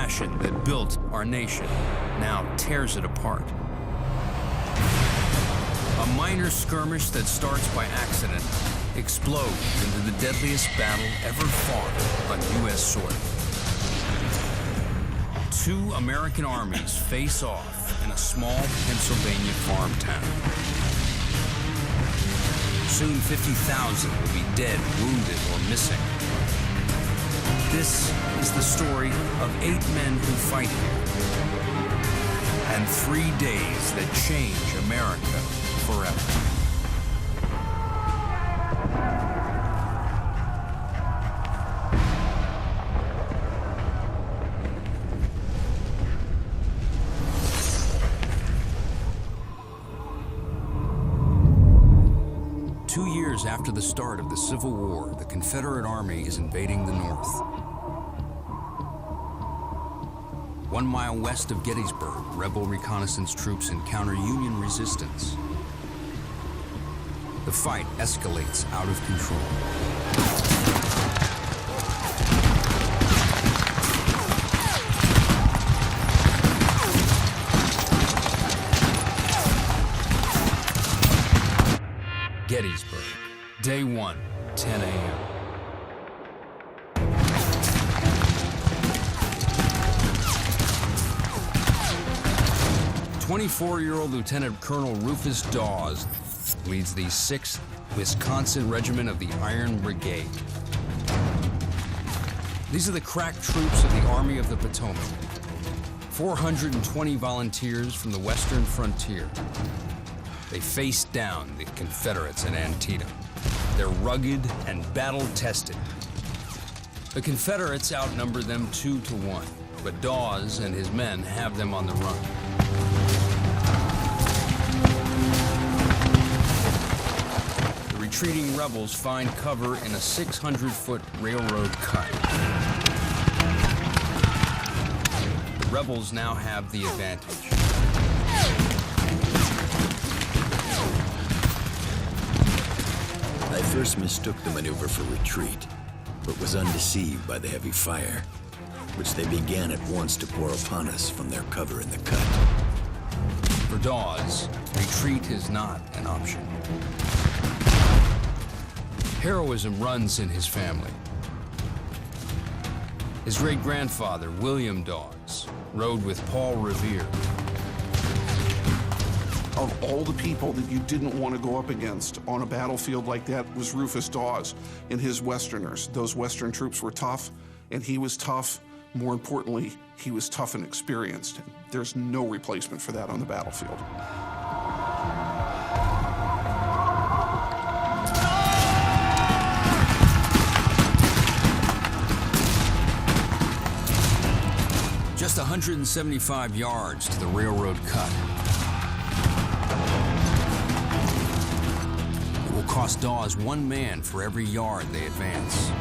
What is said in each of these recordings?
passion that built our nation now tears it apart. A minor skirmish that starts by accident explodes into the deadliest battle ever fought on U.S. soil. Two American armies face off in a small Pennsylvania farm town. Soon 50,000 will be dead, wounded, or missing. This is the story of 8 men who fight here, and 3 days that change America forever. After the start of the Civil War, the Confederate Army is invading the North. 1 mile west of Gettysburg, rebel reconnaissance troops encounter Union resistance. The fight escalates out of control. Gettysburg. Day 1, 10 a.m. "24-year-old Lieutenant Colonel Rufus Dawes leads the 6th Wisconsin Regiment of the Iron Brigade. These are the crack troops of the Army of the Potomac. 420 volunteers from the western frontier. They faced down the Confederates at Antietam. They're rugged and battle-tested. The Confederates outnumber them 2 to 1, but Dawes and his men have them on the run. The retreating rebels find cover in a 600-foot railroad cut. The rebels now have the advantage. I first mistook the maneuver for retreat, but was undeceived by the heavy fire, which they began at once to pour upon us from their cover in the cut. For Dawes, retreat is not an option. Heroism runs in his family. His great-grandfather, William Dawes, rode with Paul Revere. Of all the people that you didn't want to go up against on a battlefield like that was Rufus Dawes and his Westerners. Those Western troops were tough, and he was tough. More importantly, he was tough and experienced. There's no replacement for that on the battlefield. Just 175 yards to the railroad cut. It will cost Dawes 1 man for every yard they advance.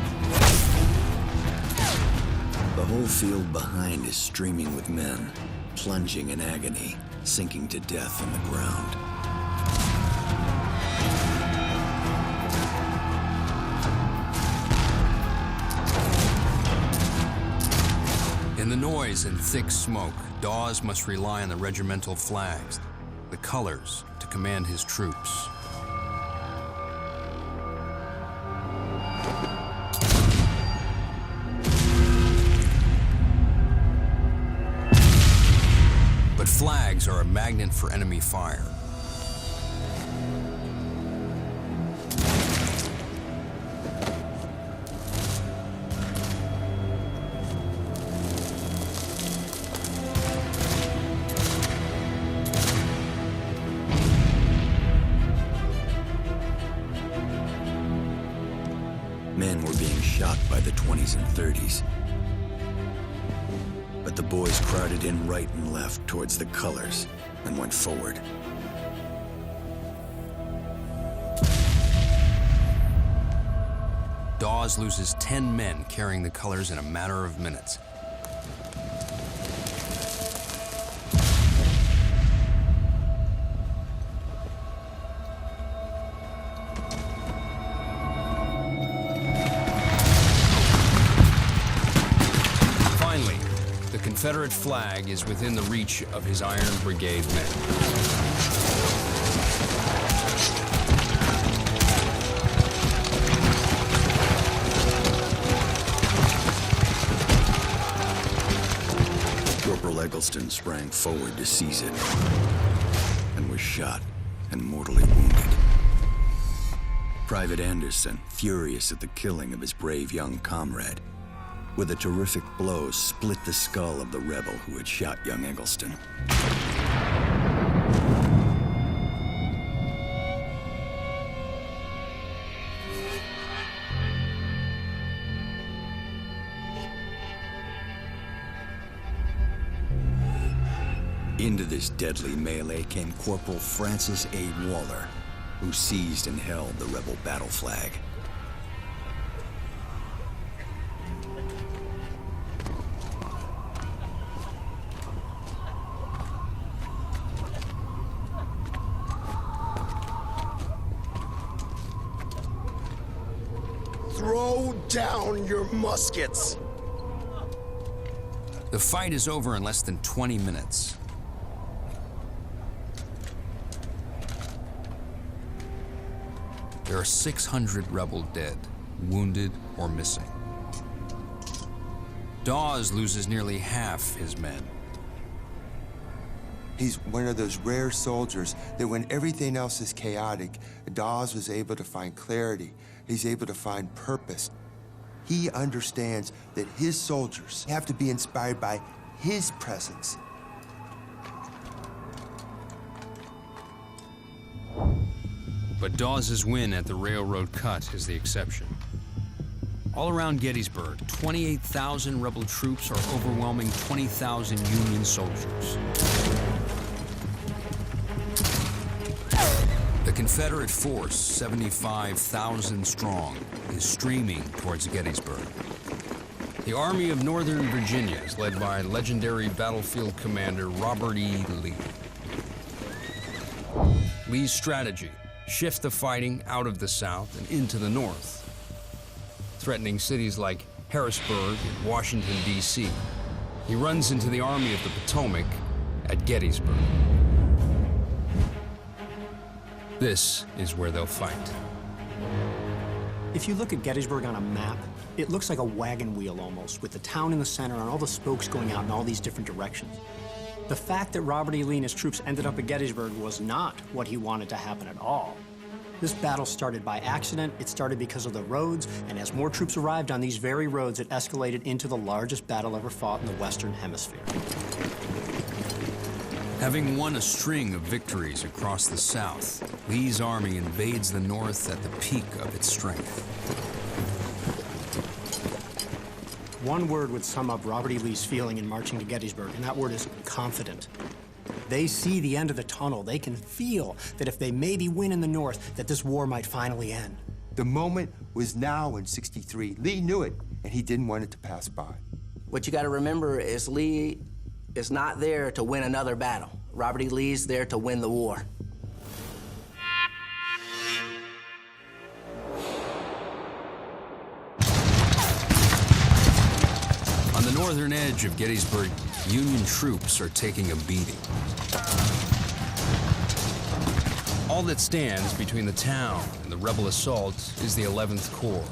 The whole field behind is streaming with men, plunging in agony, sinking to death on the ground. In the noise and thick smoke, Dawes must rely on the regimental flags, the colors, to command his troops. But flags are a magnet for enemy fire. Men were being shot by the 20s and 30s. But the boys crowded in right and left towards the colors and went forward. Dawes loses 10 men carrying the colors in a matter of minutes. Confederate flag is within the reach of his Iron Brigade men. Eggleston sprang forward to seize it and was shot and mortally wounded. Private Anderson, furious at the killing of his brave young comrade, with a terrific blow split the skull of the rebel who had shot young Eggleston. Into this deadly melee came Corporal Francis A. Waller, who seized and held the rebel battle flag. Throw down your muskets! The fight is over in less than 20 minutes. There are 600 rebel dead, wounded, or missing. Dawes loses nearly half his men. He's one of those rare soldiers that when everything else is chaotic, Dawes was able to find clarity. He's able to find purpose. He understands that his soldiers have to be inspired by his presence. But Dawes' win at the railroad cut is the exception. All around Gettysburg, 28,000 rebel troops are overwhelming 20,000 Union soldiers. The Confederate force, 75,000 strong, is streaming towards Gettysburg. The Army of Northern Virginia is led by legendary battlefield commander Robert E. Lee. Lee's strategy: shift the fighting out of the South and into the North, threatening cities like Harrisburg and Washington, D.C. He runs into the Army of the Potomac at Gettysburg. This is where they'll fight. If you look at Gettysburg on a map, it looks like a wagon wheel almost, with the town in the center and all the spokes going out in all these different directions. The fact that Robert E. Lee and his troops ended up at Gettysburg was not what he wanted to happen at all. This battle started by accident, it started because of the roads, and as more troops arrived on these very roads, it escalated into the largest battle ever fought in the Western Hemisphere. Having won a string of victories across the South, Lee's army invades the North at the peak of its strength. One word would sum up Robert E. Lee's feeling in marching to Gettysburg, and that word is confident. They see the end of the tunnel. They can feel that if they maybe win in the North, that this war might finally end. The moment was now in '63. Lee knew it, and he didn't want it to pass by. What you got to remember is Lee is not there to win another battle. Robert E. Lee's there to win the war. On the northern edge of Gettysburg, Union troops are taking a beating. All that stands between the town and the rebel assault is the 11th Corps.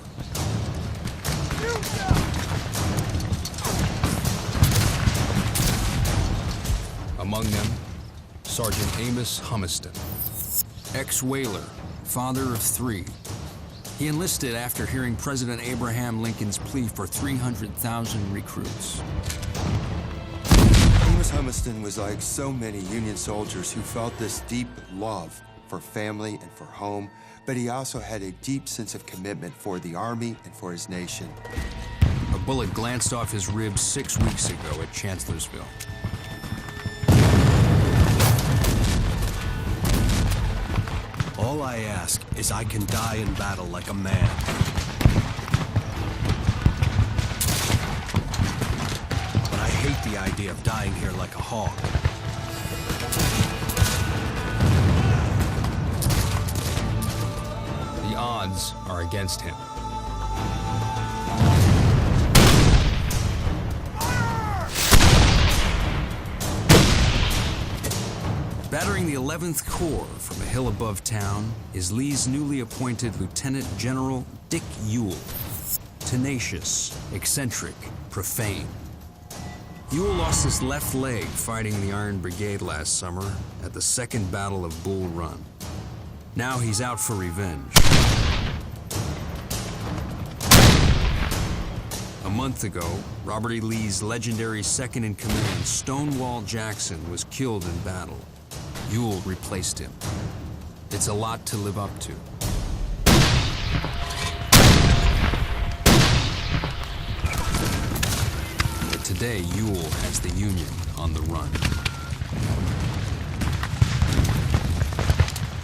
Among them, Sergeant Amos Humiston, ex-whaler, father of 3. He enlisted after hearing President Abraham Lincoln's plea for 300,000 recruits. Amos Humiston was like so many Union soldiers who felt this deep love for family and for home, but he also had a deep sense of commitment for the Army and for his nation. A bullet glanced off his ribs 6 weeks ago at Chancellorsville. All I ask is I can die in battle like a man. But I hate the idea of dying here like a hog. The odds are against him. Firing the 11th Corps from a hill above town is Lee's newly appointed Lieutenant General Dick Ewell. Tenacious, eccentric, profane. Ewell lost his left leg fighting the Iron Brigade last summer at the Second Battle of Bull Run. Now he's out for revenge. A month ago, Robert E. Lee's legendary second-in-command, Stonewall Jackson, was killed in battle. Ewell replaced him. It's a lot to live up to. But today, Ewell has the Union on the run.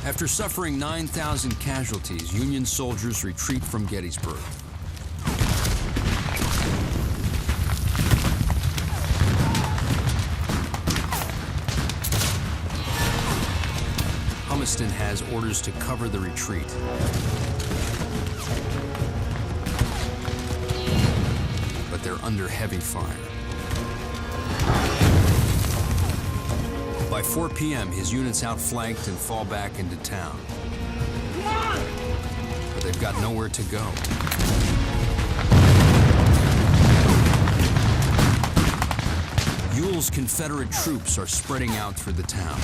After suffering 9,000 casualties, Union soldiers retreat from Gettysburg. Humiston has orders to cover the retreat. But they're under heavy fire. By 4 p.m., his units outflanked and fall back into town. But they've got nowhere to go. Ewell's Confederate troops are spreading out through the town.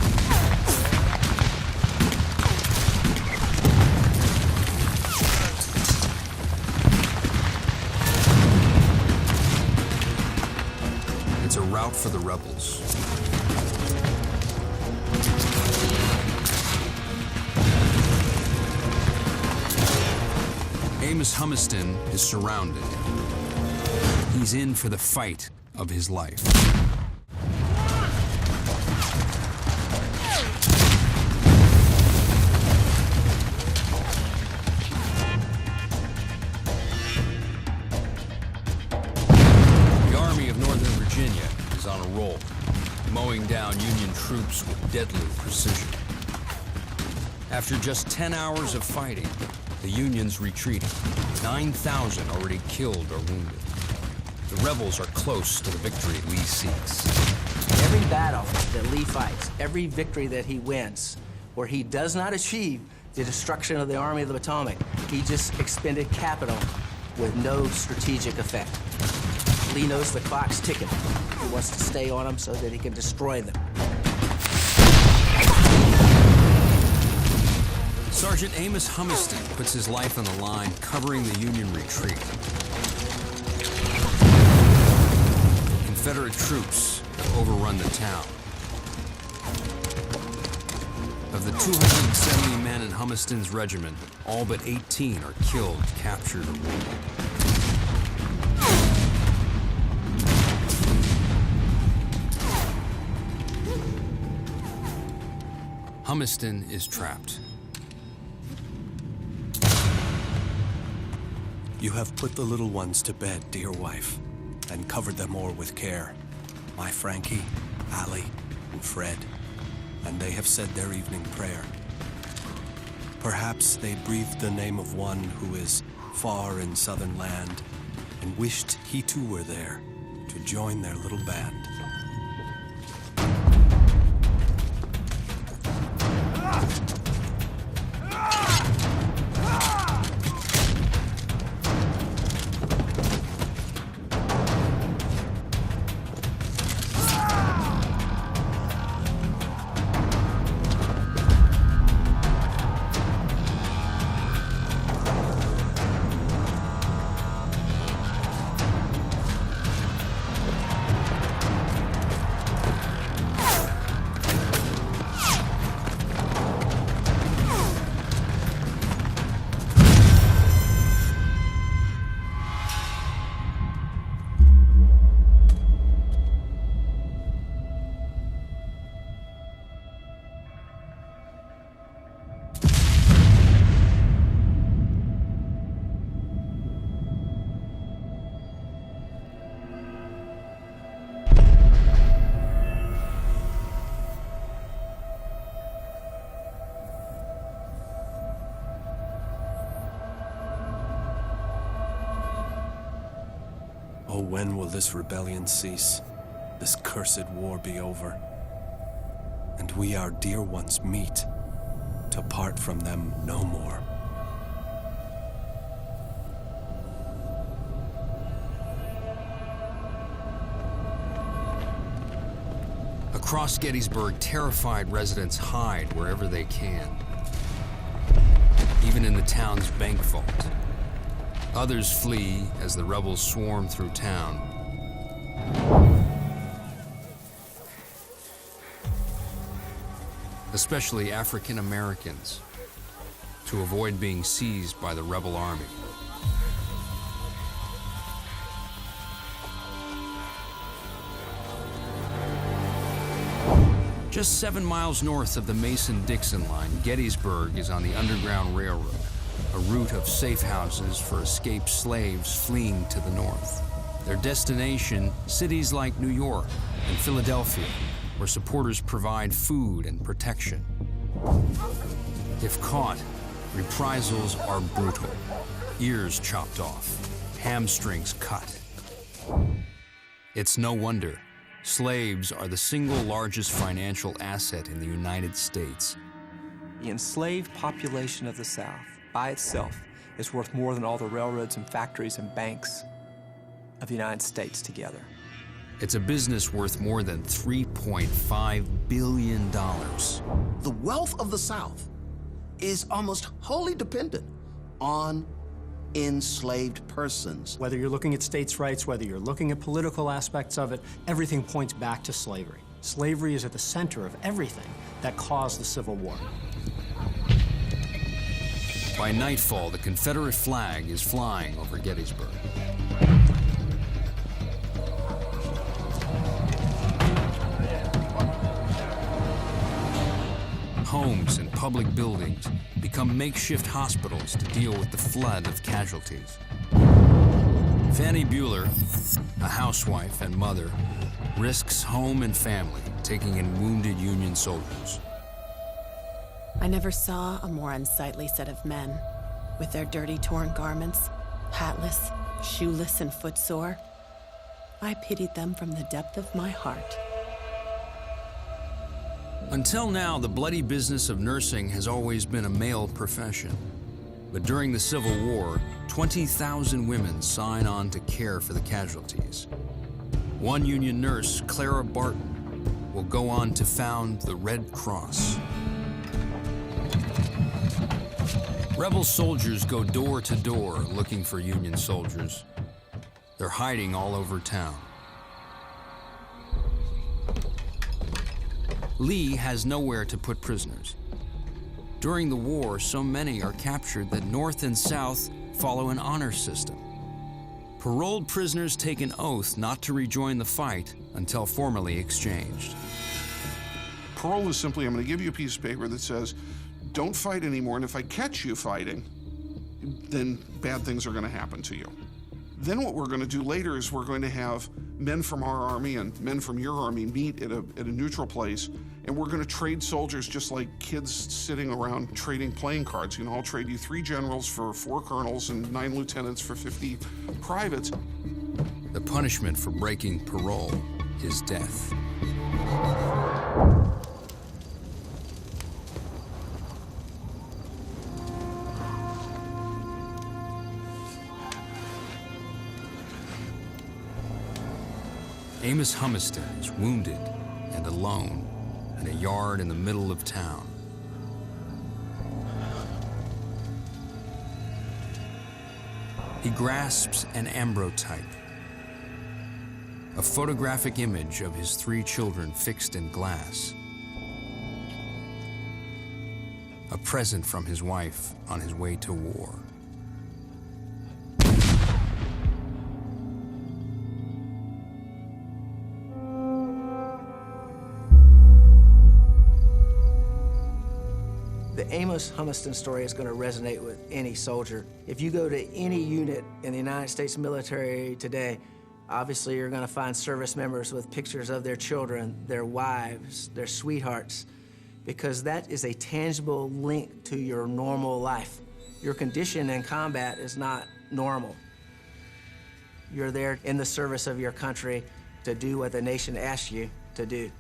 It's a rout for the rebels. Amos Humiston is surrounded. He's in for the fight of his life. The Army of Northern Virginia is on a roll, mowing down Union troops with deadly precision. After just 10 hours of fighting, the Union's retreating. 9,000 already killed or wounded. The rebels are close to the victory Lee seeks. Every battle that Lee fights, every victory that he wins, where he does not achieve the destruction of the Army of the Potomac, he just expended capital with no strategic effect. Lee knows the clock's ticking. He wants to stay on them so that he can destroy them. Sergeant Amos Humiston puts his life on the line covering the Union retreat. Confederate troops have overrun the town. Of the 270 men in Humiston's regiment, all but 18 are killed, captured, or wounded. Humiston is trapped. You have put the little ones to bed, dear wife, and covered them o'er with care. My Frankie, Allie, and Fred, and they have said their evening prayer. Perhaps they breathed the name of one who is far in southern land, and wished he too were there to join their little band. Oh, when will this rebellion cease? This cursed war be over? And we our dear ones meet, to part from them no more. Across Gettysburg, terrified residents hide wherever they can, even in the town's bank vault. Others flee as the rebels swarm through town. Especially African Americans, to avoid being seized by the rebel army. Just 7 miles north of the Mason-Dixon line, Gettysburg is on the Underground Railroad, a route of safe houses for escaped slaves fleeing to the north. Their destination, cities like New York and Philadelphia, where supporters provide food and protection. If caught, reprisals are brutal. Ears chopped off, hamstrings cut. It's no wonder slaves are the single largest financial asset in the United States. The enslaved population of the South, by itself, is worth more than all the railroads and factories and banks of the United States together. It's a business worth more than $3.5 billion. The wealth of the South is almost wholly dependent on enslaved persons. Whether you're looking at states' rights, whether you're looking at political aspects of it, everything points back to slavery. Slavery is at the center of everything that caused the Civil War. By nightfall, the Confederate flag is flying over Gettysburg. Homes and public buildings become makeshift hospitals to deal with the flood of casualties. Fannie Bueller, a housewife and mother, risks home and family, taking in wounded Union soldiers. I never saw a more unsightly set of men, with their dirty, torn garments, hatless, shoeless, and footsore. I pitied them from the depth of my heart. Until now, the bloody business of nursing has always been a male profession. But during the Civil War, 20,000 women sign on to care for the casualties. One Union nurse, Clara Barton, will go on to found the Red Cross. Rebel soldiers go door to door looking for Union soldiers. They're hiding all over town. Lee has nowhere to put prisoners. During the war, so many are captured that North and South follow an honor system. Paroled prisoners take an oath not to rejoin the fight until formally exchanged. Parole is simply, I'm going to give you a piece of paper that says, don't fight anymore, and if I catch you fighting, then bad things are going to happen to you. Then what we're going to do later is we're going to have men from our army and men from your army meet at a neutral place, and we're going to trade soldiers just like kids sitting around trading playing cards. You know, I'll trade you 3 generals for 4 colonels and 9 lieutenants for 50 privates. The punishment for breaking parole is death. Amos Humiston is wounded and alone in a yard in the middle of town. He grasps an ambrotype, a photographic image of his 3 children fixed in glass, a present from his wife on his way to war. The Amos Humiston story is going to resonate with any soldier. If you go to any unit in the United States military today, obviously you're going to find service members with pictures of their children, their wives, their sweethearts, because that is a tangible link to your normal life. Your condition in combat is not normal. You're there in the service of your country to do what the nation asks you to do.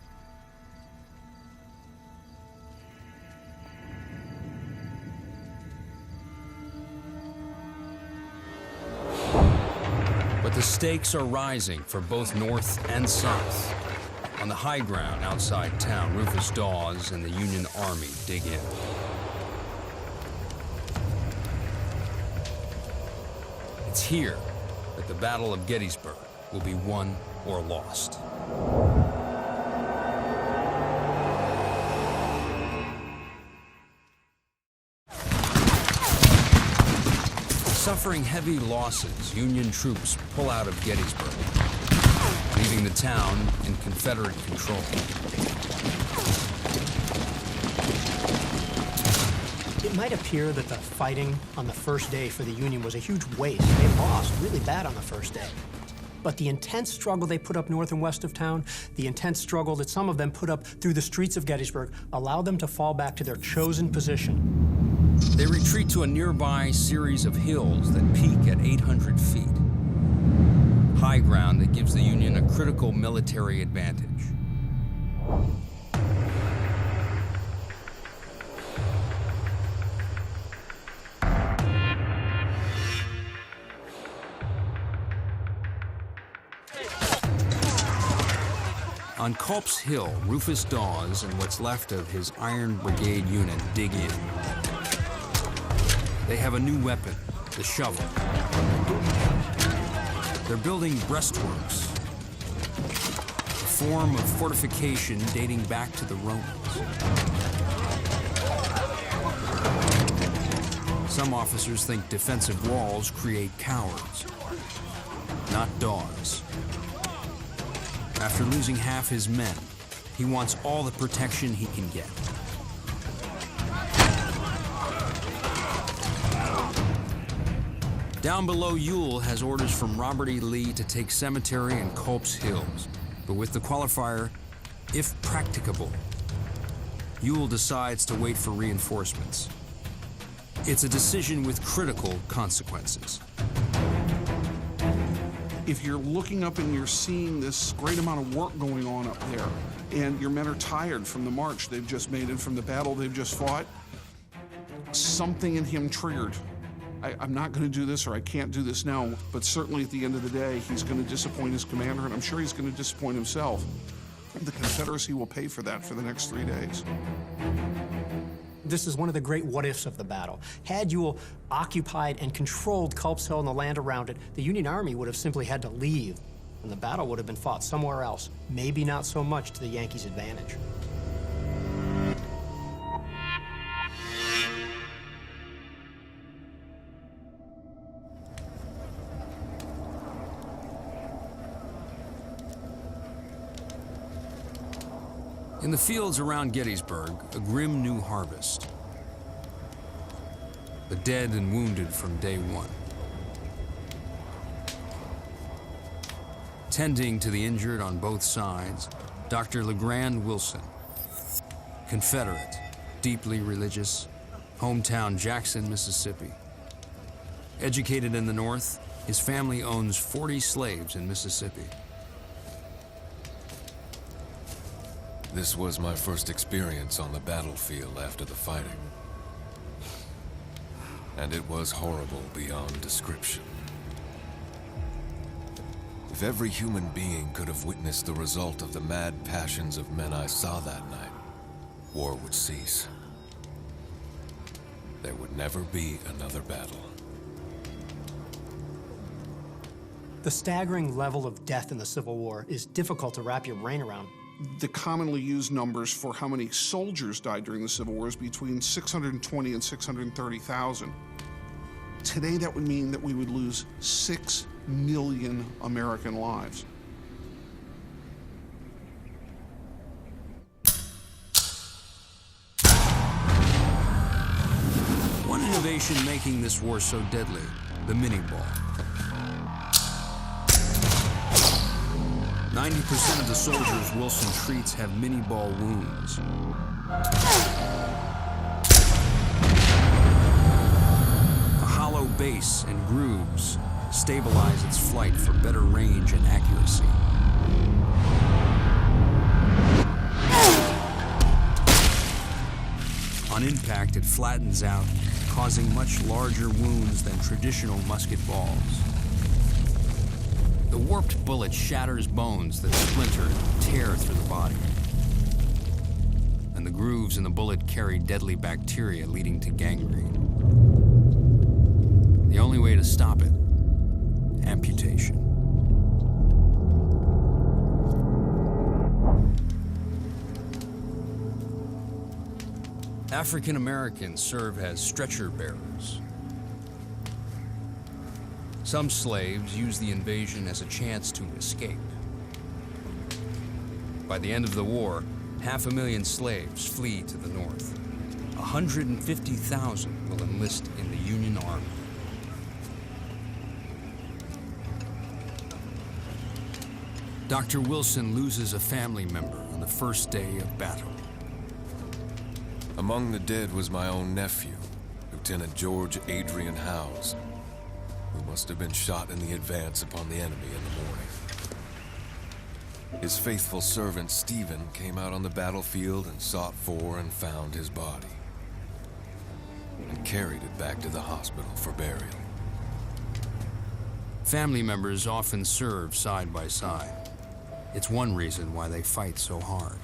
The stakes are rising for both North and South. On the high ground outside town, Rufus Dawes and the Union Army dig in. It's here that the Battle of Gettysburg will be won or lost. Suffering heavy losses, Union troops pull out of Gettysburg, leaving the town in Confederate control. It might appear that the fighting on the first day for the Union was a huge waste. They lost really bad on the first day. But the intense struggle they put up north and west of town, the intense struggle that some of them put up through the streets of Gettysburg, allowed them to fall back to their chosen position. They retreat to a nearby series of hills that peak at 800 feet. High ground that gives the Union a critical military advantage. On Culp's Hill, Rufus Dawes and what's left of his Iron Brigade unit dig in. They have a new weapon, the shovel. They're building breastworks, a form of fortification dating back to the Romans. Some officers think defensive walls create cowards, not Dawes. After losing half his men, he wants all the protection he can get. Down below, Ewell has orders from Robert E. Lee to take Cemetery and Culp's Hills, but with the qualifier, if practicable. Ewell decides to wait for reinforcements. It's a decision with critical consequences. If you're looking up and you're seeing this great amount of work going on up there, and your men are tired from the march they've just made and from the battle they've just fought, something in him triggered. I'm not going to do this, or I can't do this now, but certainly at the end of the day, he's going to disappoint his commander, and I'm sure he's going to disappoint himself. The Confederacy will pay for that for the next 3 days. This is one of the great what-ifs of the battle. Had Ewell occupied and controlled Culp's Hill and the land around it, the Union Army would have simply had to leave, and the battle would have been fought somewhere else, maybe not so much to the Yankees' advantage. In the fields around Gettysburg, a grim new harvest. The dead and wounded from day one. Tending to the injured on both sides, Dr. LeGrand Wilson, Confederate, deeply religious, hometown Jackson, Mississippi. Educated in the North, his family owns 40 slaves in Mississippi. This was my first experience on the battlefield after the fighting. And it was horrible beyond description. If every human being could have witnessed the result of the mad passions of men I saw that night, war would cease. There would never be another battle. The staggering level of death in the Civil War is difficult to wrap your brain around. The commonly used numbers for how many soldiers died during the Civil War is between 620 and 630,000. Today, that would mean that we would lose 6 million American lives. One innovation making this war so deadly, the mini ball. 90% of the soldiers Wilson treats have mini ball wounds. A hollow base and grooves stabilize its flight for better range and accuracy. On impact, it flattens out, causing much larger wounds than traditional musket balls. The warped bullet shatters bones that splinter and tear through the body. And the grooves in the bullet carry deadly bacteria leading to gangrene. The only way to stop it, amputation. African Americans serve as stretcher bearers. Some slaves use the invasion as a chance to escape. By the end of the war, 500,000 slaves flee to the north. 150,000 will enlist in the Union Army. Dr. Wilson loses a family member on the first day of battle. Among the dead was my own nephew, Lieutenant George Adrian Howes, who must have been shot in the advance upon the enemy in the morning. His faithful servant, Stephen, came out on the battlefield and sought for and found his body, and carried it back to the hospital for burial. Family members often serve side by side. It's one reason why they fight so hard.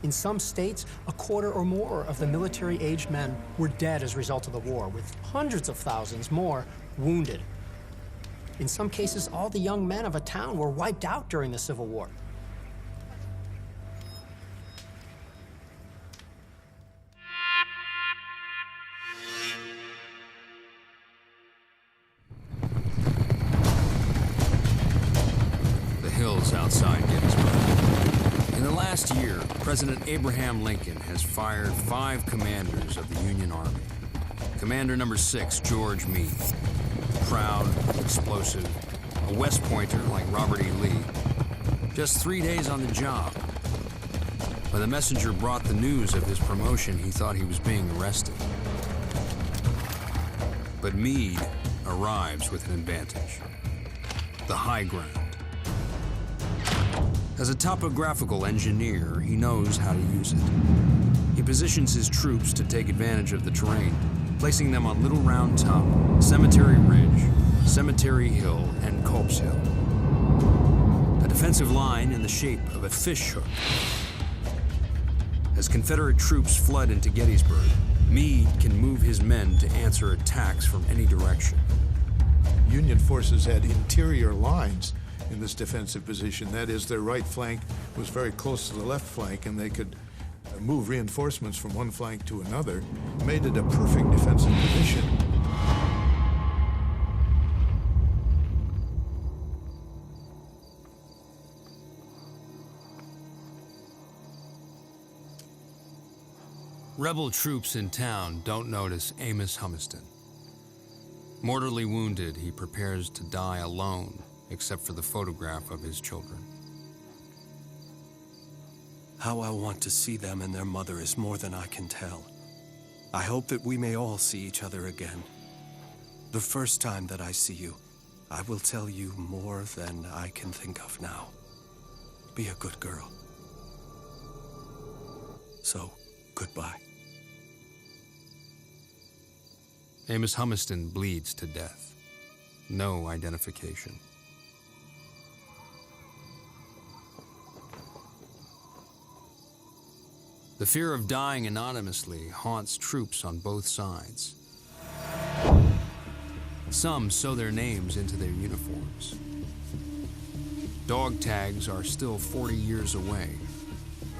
In some states, a quarter or more of the military-aged men were dead as a result of the war, with hundreds of thousands more wounded. In some cases, all the young men of a town were wiped out during the Civil War. The hills outside Gettysburg. In the last year, President Abraham Lincoln has fired 5 commanders of the Union Army. Commander number 6, George Meade. Proud, explosive, a West Pointer like Robert E. Lee. Just 3 days on the job. When the messenger brought the news of his promotion, he thought he was being arrested. But Meade arrives with an advantage: the high ground. As a topographical engineer, he knows how to use it. He positions his troops to take advantage of the terrain, placing them on Little Round Top, Cemetery Ridge, Cemetery Hill, and Culp's Hill. A defensive line in the shape of a fish hook. As Confederate troops flood into Gettysburg, Meade can move his men to answer attacks from any direction. Union forces had interior lines in this defensive position. That is, their right flank was very close to the left flank, and they could move reinforcements from one flank to another, made it a perfect defensive position. Rebel troops in town don't notice Amos Humiston. Mortally wounded, he prepares to die alone, except for the photograph of his children. How I want to see them and their mother is more than I can tell. I hope that we may all see each other again. The first time that I see you, I will tell you more than I can think of now. Be a good girl. So, goodbye. Amos Humiston bleeds to death. No identification. The fear of dying anonymously haunts troops on both sides. Some sew their names into their uniforms. Dog tags are still 40 years away.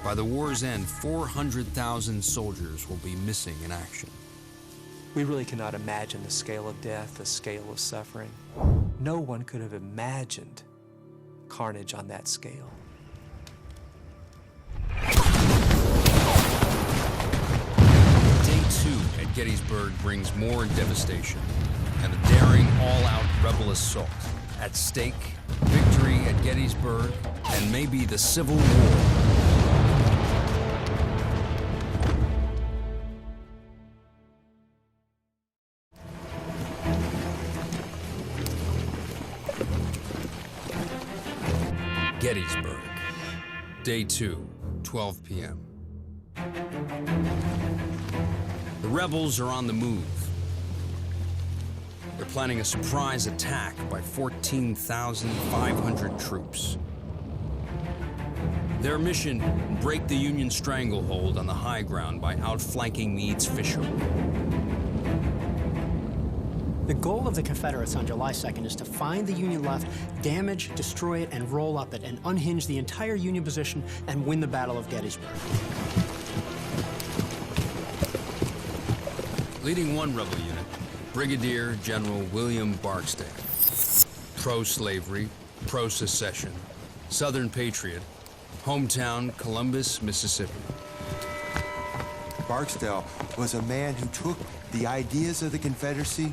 By the war's end, 400,000 soldiers will be missing in action. We really cannot imagine the scale of death, the scale of suffering. No one could have imagined carnage on that scale. Day 2 at Gettysburg brings more devastation and a daring all-out rebel assault. At stake, victory at Gettysburg and maybe the Civil War. Gettysburg, Day 2, 12 p.m. The rebels are on the move. They're planning a surprise attack by 14,500 troops. Their mission, break the Union stranglehold on the high ground by outflanking Meade's fish hook. The goal of the Confederates on July 2nd is to find the Union left, damage, destroy it, and roll up it, and unhinge the entire Union position and win the Battle of Gettysburg. Leading one rebel unit, Brigadier General William Barksdale. Pro-slavery, pro-secession, Southern patriot, hometown Columbus, Mississippi. Barksdale was a man who took the ideas of the Confederacy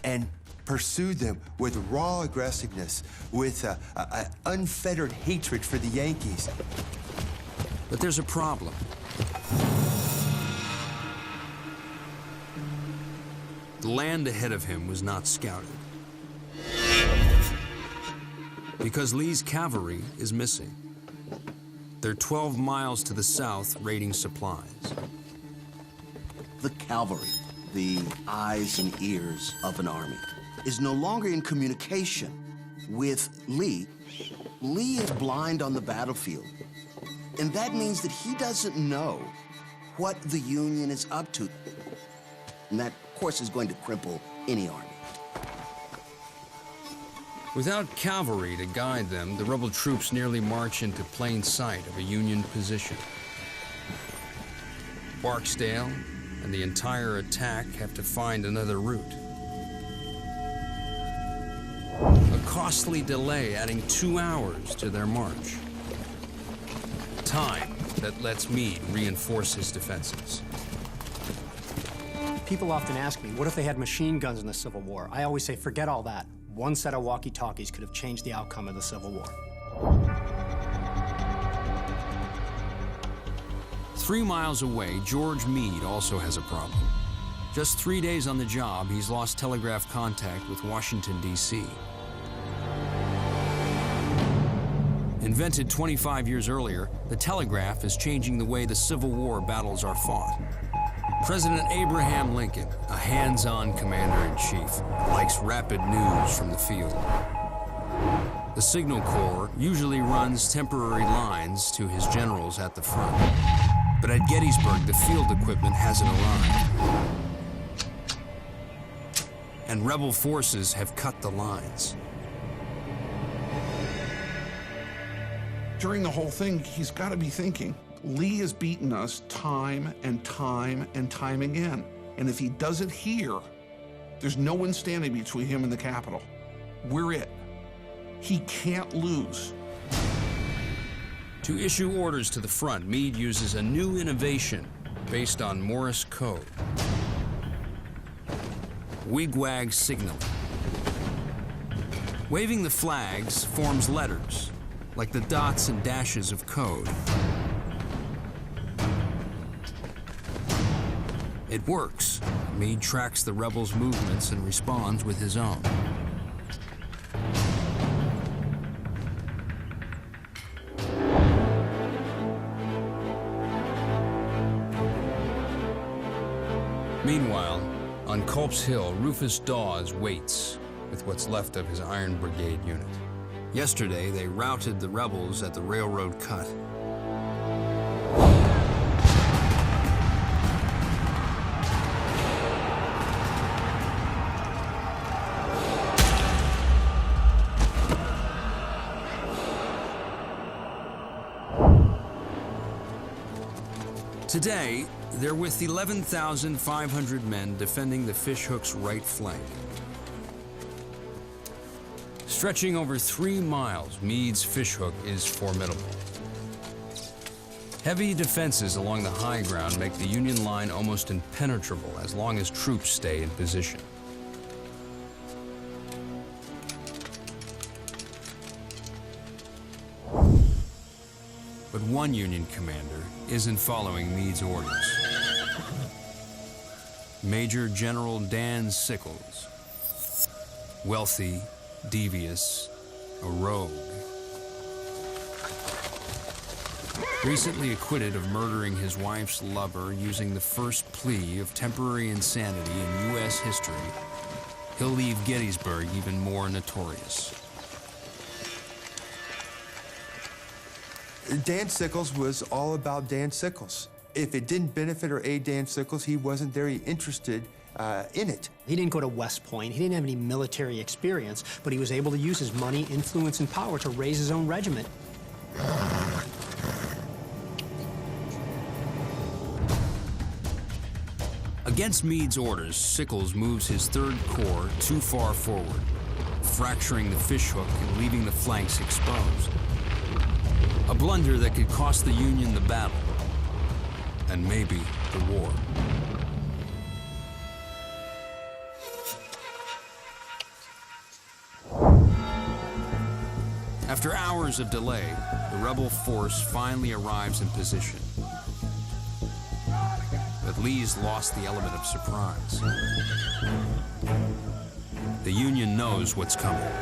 and pursued them with raw aggressiveness, with an unfettered hatred for the Yankees. But there's a problem. The land ahead of him was not scouted. Because Lee's cavalry is missing. They're 12 miles to the south raiding supplies. The cavalry, the eyes and ears of an army, is no longer in communication with Lee. Lee is blind on the battlefield. And that means that he doesn't know what the Union is up to. And that, of course, is going to cripple any army. Without cavalry to guide them, the rebel troops nearly march into plain sight of a Union position. Barksdale and the entire attack have to find another route. A costly delay adding 2 hours to their march. Time that lets Meade reinforce his defenses. People often ask me, what if they had machine guns in the Civil War? I always say, forget all that. One set of walkie-talkies could have changed the outcome of the Civil War. 3 miles away, George Meade also has a problem. Just 3 days on the job, he's lost telegraph contact with Washington, D.C. Invented 25 years earlier, the telegraph is changing the way the Civil War battles are fought. President Abraham Lincoln, a hands-on commander-in-chief, likes rapid news from the field. The Signal Corps usually runs temporary lines to his generals at the front. But at Gettysburg, the field equipment hasn't arrived. And rebel forces have cut the lines. During the whole thing, he's got to be thinking, Lee has beaten us time and time and time again. And if he does it here, there's no one standing between him and the Capitol. We're it. He can't lose. To issue orders to the front, Meade uses a new innovation based on Morse code. Wigwag signaling. Waving the flags forms letters, like the dots and dashes of code. It works. Meade tracks the rebels' movements and responds with his own. Meanwhile, on Culp's Hill, Rufus Dawes waits with what's left of his Iron Brigade unit. Yesterday, they routed the rebels at the railroad cut. Today, they're with 11,500 men defending the fishhook's right flank. Stretching over 3 miles, Meade's fishhook is formidable. Heavy defenses along the high ground make the Union line almost impenetrable as long as troops stay in position. But one Union commander isn't following Meade's orders. Major General Dan Sickles. Wealthy, devious, a rogue. Recently acquitted of murdering his wife's lover using the first plea of temporary insanity in U.S. history, he'll leave Gettysburg even more notorious. Dan Sickles was all about Dan Sickles. If it didn't benefit or aid Dan Sickles, he wasn't very interested in it. He didn't go to West Point. He didn't have any military experience, but he was able to use his money, influence, and power to raise his own regiment. Against Meade's orders, Sickles moves his 3rd Corps too far forward, fracturing the fishhook and leaving the flanks exposed. A blunder that could cost the Union the battle, and maybe the war. After hours of delay, the rebel force finally arrives in position. But Lee's lost the element of surprise. The Union knows what's coming.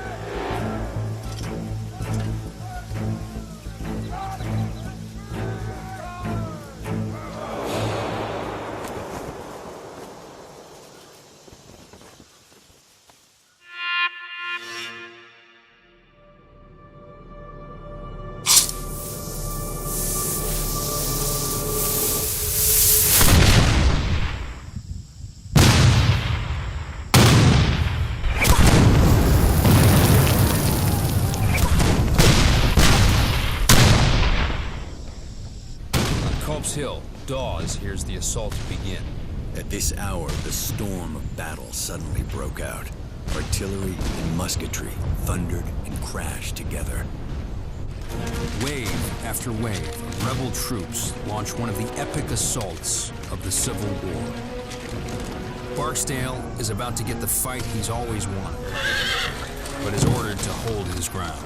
Hill, Dawes hears the assault begin. At this hour, the storm of battle suddenly broke out. Artillery and musketry thundered and crashed together. Wave after wave of rebel troops launch one of the epic assaults of the Civil War. Barksdale is about to get the fight he's always wanted, but is ordered to hold his ground.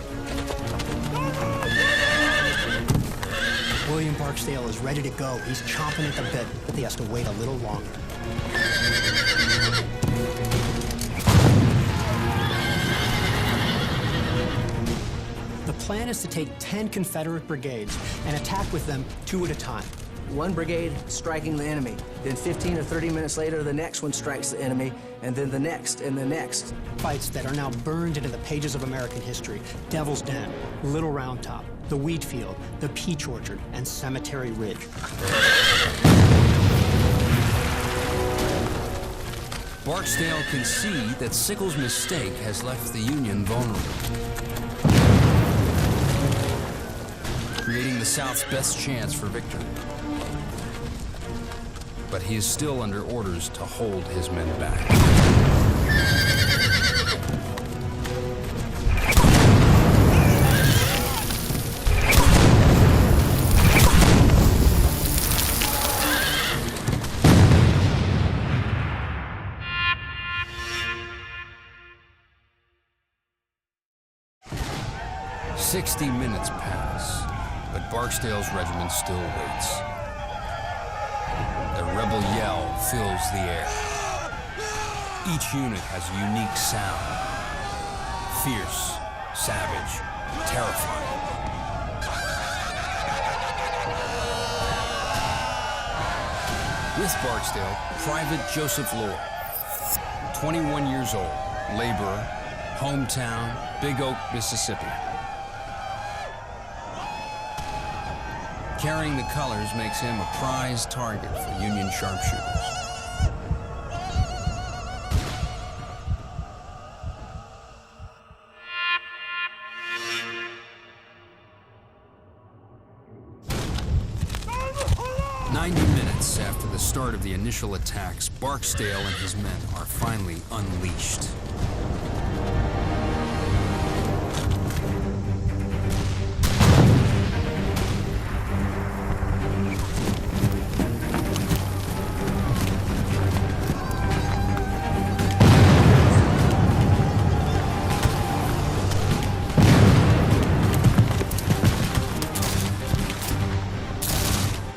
William Barksdale is ready to go. He's chomping at the bit, but he has to wait a little longer. The plan is to take 10 Confederate brigades and attack with them 2 at a time. One brigade striking the enemy, then 15 or 30 minutes later, the next one strikes the enemy, and then the next and the next. Fights that are now burned into the pages of American history. Devil's Den, Little Round Top, the Wheat Field, the Peach Orchard, and Cemetery Ridge. Barksdale can see that Sickles' mistake has left the Union vulnerable, creating the South's best chance for victory. But he is still under orders to hold his men back. "60 minutes pass, but Barksdale's regiment still waits. The rebel yell fills the air. Each unit has a unique sound. Fierce, savage, terrifying. With Barksdale, Private Joseph Lord, 21 years old, laborer, hometown, Big Oak, Mississippi. Carrying the colors makes him a prized target for Union sharpshooters. After the start of the initial attacks, Barksdale and his men are finally unleashed.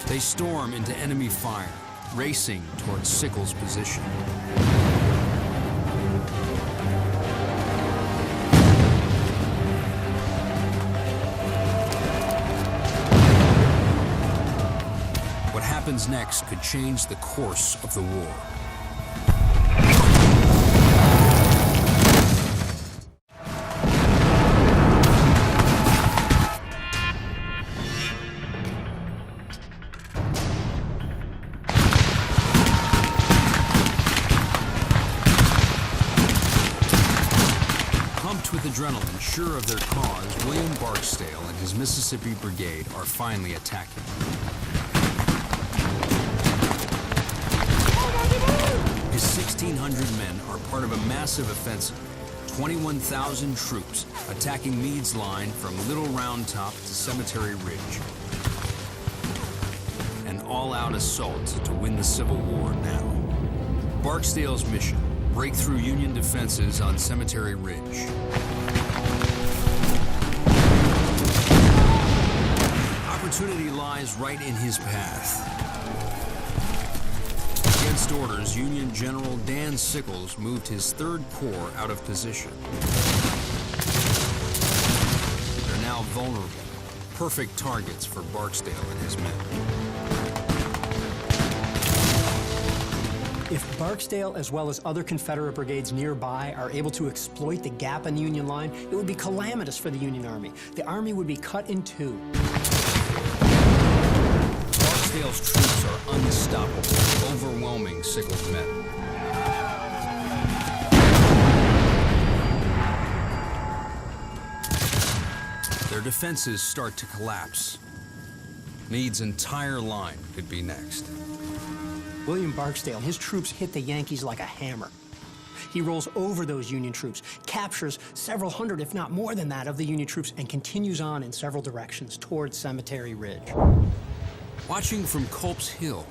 They storm into enemy fire, racing towards Sickles' position. What happens next could change the course of the war. sure of their cause, William Barksdale and his Mississippi Brigade are finally attacking. His 1,600 men are part of a massive offensive. 21,000 troops attacking Meade's line from Little Round Top to Cemetery Ridge. An all-out assault to win the Civil War now. Barksdale's mission: break through Union defenses on Cemetery Ridge. Opportunity lies right in his path. Against orders, Union General Dan Sickles moved his 3rd Corps out of position. They're now vulnerable, perfect targets for Barksdale and his men. If Barksdale, as well as other Confederate brigades nearby, are able to exploit the gap in the Union line, it would be calamitous for the Union Army. The Army would be cut in two. Barksdale's troops are unstoppable, overwhelming Sickles' men. Their defenses start to collapse. Meade's entire line could be next. William Barksdale and his troops hit the Yankees like a hammer. He rolls over those Union troops, captures several hundred, if not more than that, of the Union troops, and continues on in several directions towards Cemetery Ridge. Watching from Culp's Hill,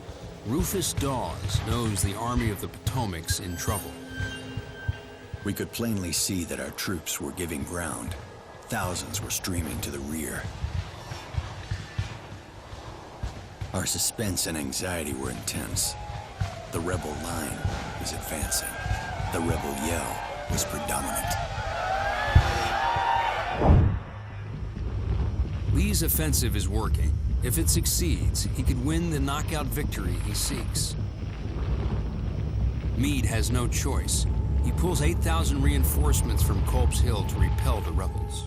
Rufus Dawes knows the Army of the Potomac's in trouble. We could plainly see that our troops were giving ground. Thousands were streaming to the rear. Our suspense and anxiety were intense. The rebel line was advancing. The rebel yell was predominant. Lee's offensive is working. If it succeeds, he could win the knockout victory he seeks. Meade has no choice. He pulls 8,000 reinforcements from Culp's Hill to repel the rebels.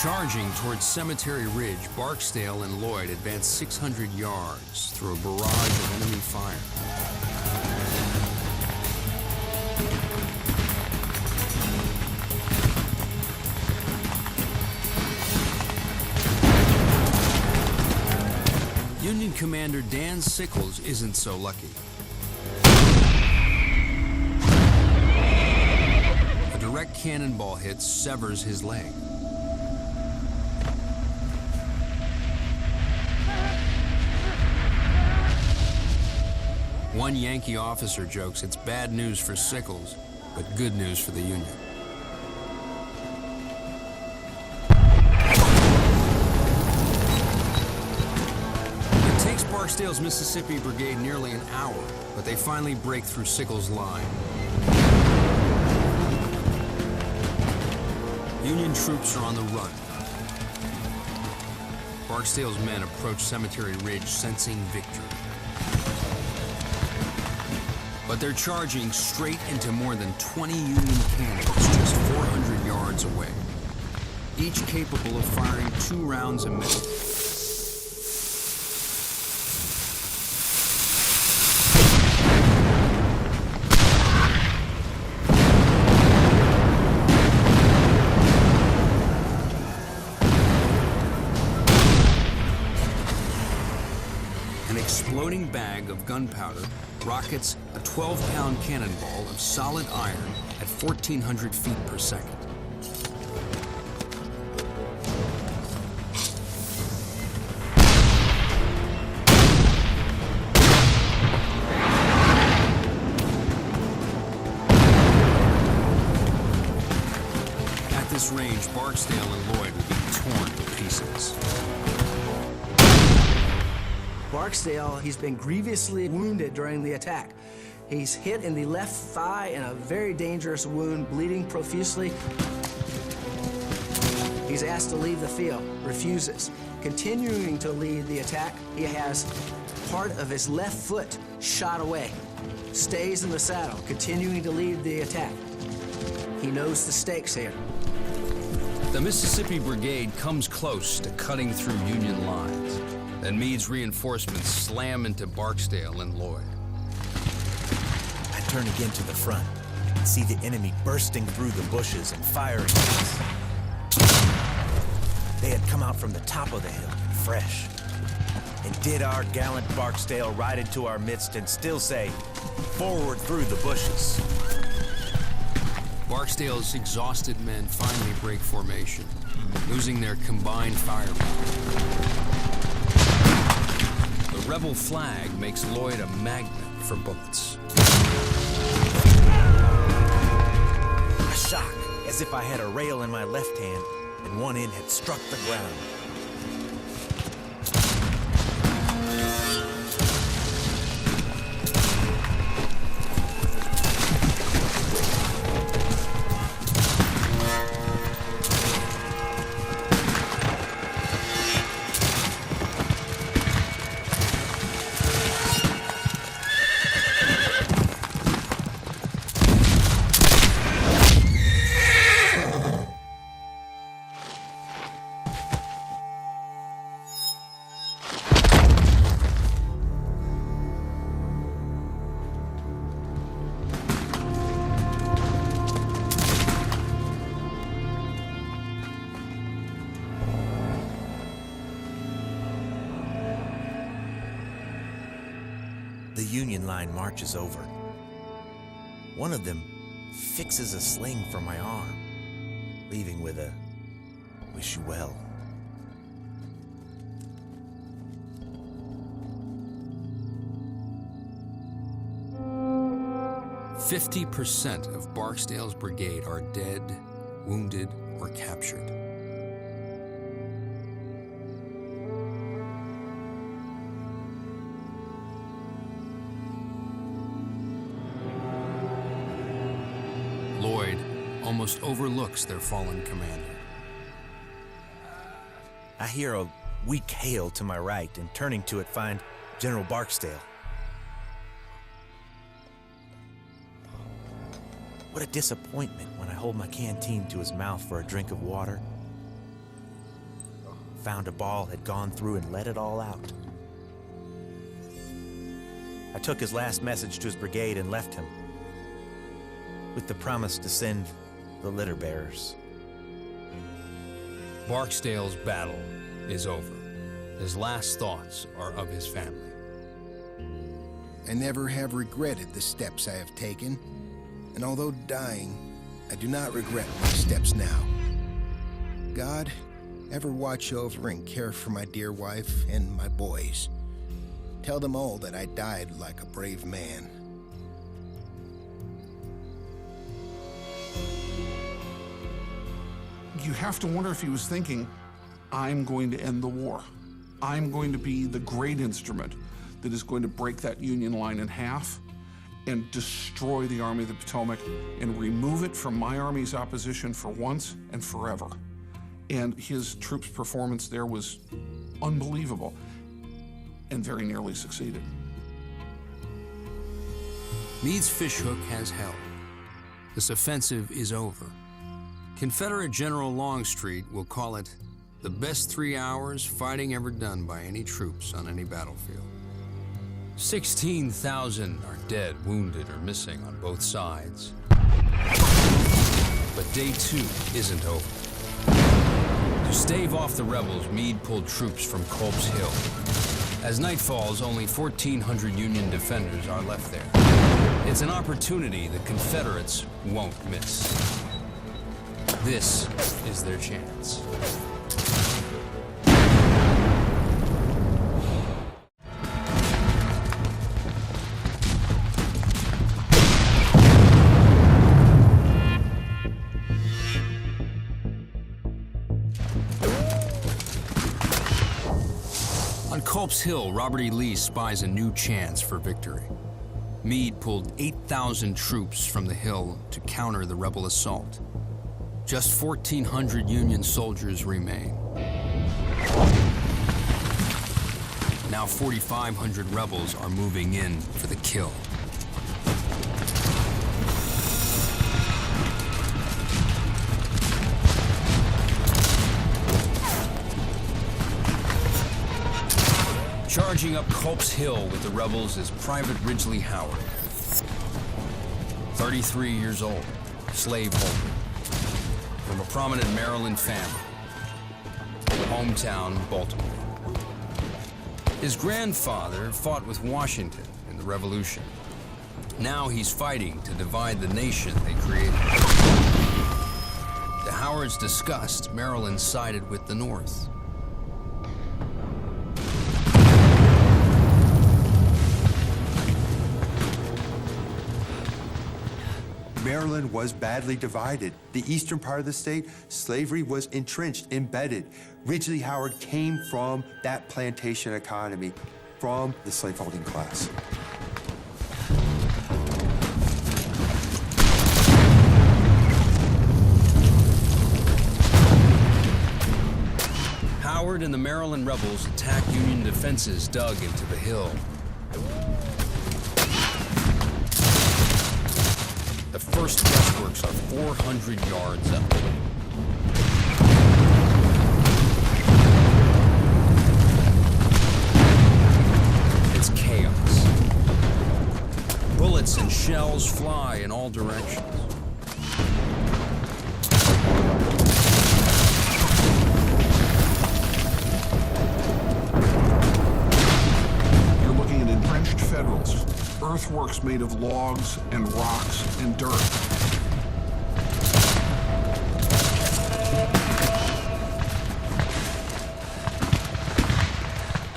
Charging towards Cemetery Ridge, Barksdale and Lloyd advance 600 yards through a barrage of enemy fire. Union Commander Dan Sickles isn't so lucky. A direct cannonball hit severs his leg. One Yankee officer jokes it's bad news for Sickles, but good news for the Union. It takes Barksdale's Mississippi Brigade nearly an hour, but they finally break through Sickles' line. Union troops are on the run. Barksdale's men approach Cemetery Ridge, sensing victory. But they're charging straight into more than 20 Union cannons just 400 yards away, each capable of firing 2 rounds a minute. An exploding bag of gunpowder rockets a 12-pound cannonball of solid iron at 1,400 feet per second. At this range, Barksdale and Lloyd will be torn to pieces. Barksdale, he's been grievously wounded during the attack. He's hit in the left thigh in a very dangerous wound, bleeding profusely. He's asked to leave the field, refuses. Continuing to lead the attack, he has part of his left foot shot away. Stays in the saddle, continuing to lead the attack. He knows the stakes here. The Mississippi Brigade comes close to cutting through Union lines. Then Meade's reinforcements slam into Barksdale and Lloyd. turn again to the front and see the enemy bursting through the bushes and firing at us. They had come out from the top of the hill, fresh. And did our gallant Barksdale ride into our midst and still say, "Forward through the bushes." Barksdale's exhausted men finally break formation, losing their combined firepower. The rebel flag makes Lloyd a magnet for bullets. A shock, as if I had a rail in my left hand and one end had struck the ground. The Union line marches over. One of them fixes a sling for my arm, leaving with a "Wish you well." 50% of Barksdale's brigade are dead, wounded, or captured. Lloyd almost overlooks their fallen commander. I hear a weak hail to my right, and turning to it, find General Barksdale. What a disappointment when I hold my canteen to his mouth for a drink of water. Found a ball had gone through and let it all out. I took his last message to his brigade and left him, with the promise to send the litter bearers. Barksdale's battle is over. His last thoughts are of his family. I never have regretted the steps I have taken, and although dying, I do not regret my steps now. God, ever watch over and care for my dear wife and my boys. Tell them all that I died like a brave man. You have to wonder if he was thinking, I'm going to end the war. I'm going to be the great instrument that is going to break that Union line in half and destroy the Army of the Potomac and remove it from my army's opposition for once and forever. And his troops' performance there was unbelievable and very nearly succeeded. Meade's fishhook has held. This offensive is over. Confederate General Longstreet will call it the best 3 hours fighting ever done by any troops on any battlefield. 16,000 are dead, wounded, or missing on both sides. But day 2 isn't over. To stave off the rebels, Meade pulled troops from Culp's Hill. As night falls, only 1,400 Union defenders are left there. It's an opportunity the Confederates won't miss. This is their chance. On Culp's Hill, Robert E. Lee spies a new chance for victory. Meade pulled 8,000 troops from the hill to counter the rebel assault. Just 1,400 Union soldiers remain. Now 4,500 rebels are moving in for the kill. Charging up Culp's Hill with the rebels is Private Ridgely Howard. 33 years old, slaveholder, from a prominent Maryland family, hometown Baltimore. His grandfather fought with Washington in the Revolution. Now he's fighting to divide the nation they created. To Howard's disgust, Maryland sided with the North. Maryland was badly divided. The eastern part of the state, slavery was entrenched, embedded. Ridgely Howard came from that plantation economy, from the slaveholding class. Howard and the Maryland rebels attacked Union defenses dug into the hill. The first breastworks are 400 yards up. It's chaos. Bullets and shells fly in all directions. You're looking at entrenched Federals. Earthworks made of logs and rocks and dirt.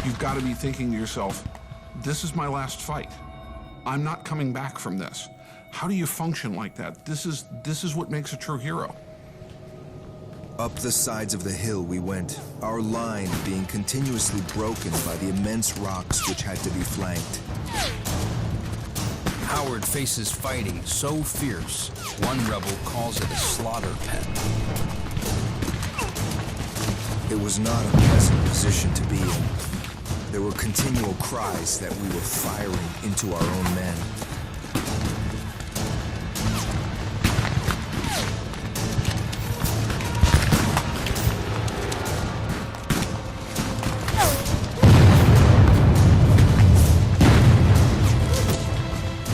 You've got to be thinking to yourself, this is my last fight. I'm not coming back from this. How do you function like that? This is what makes a true hero. Up the sides of the hill we went, our line being continuously broken by the immense rocks which had to be flanked. Howard faces fighting so fierce, one rebel calls it a slaughter pen. It was not a pleasant position to be in. There were continual cries that we were firing into our own men.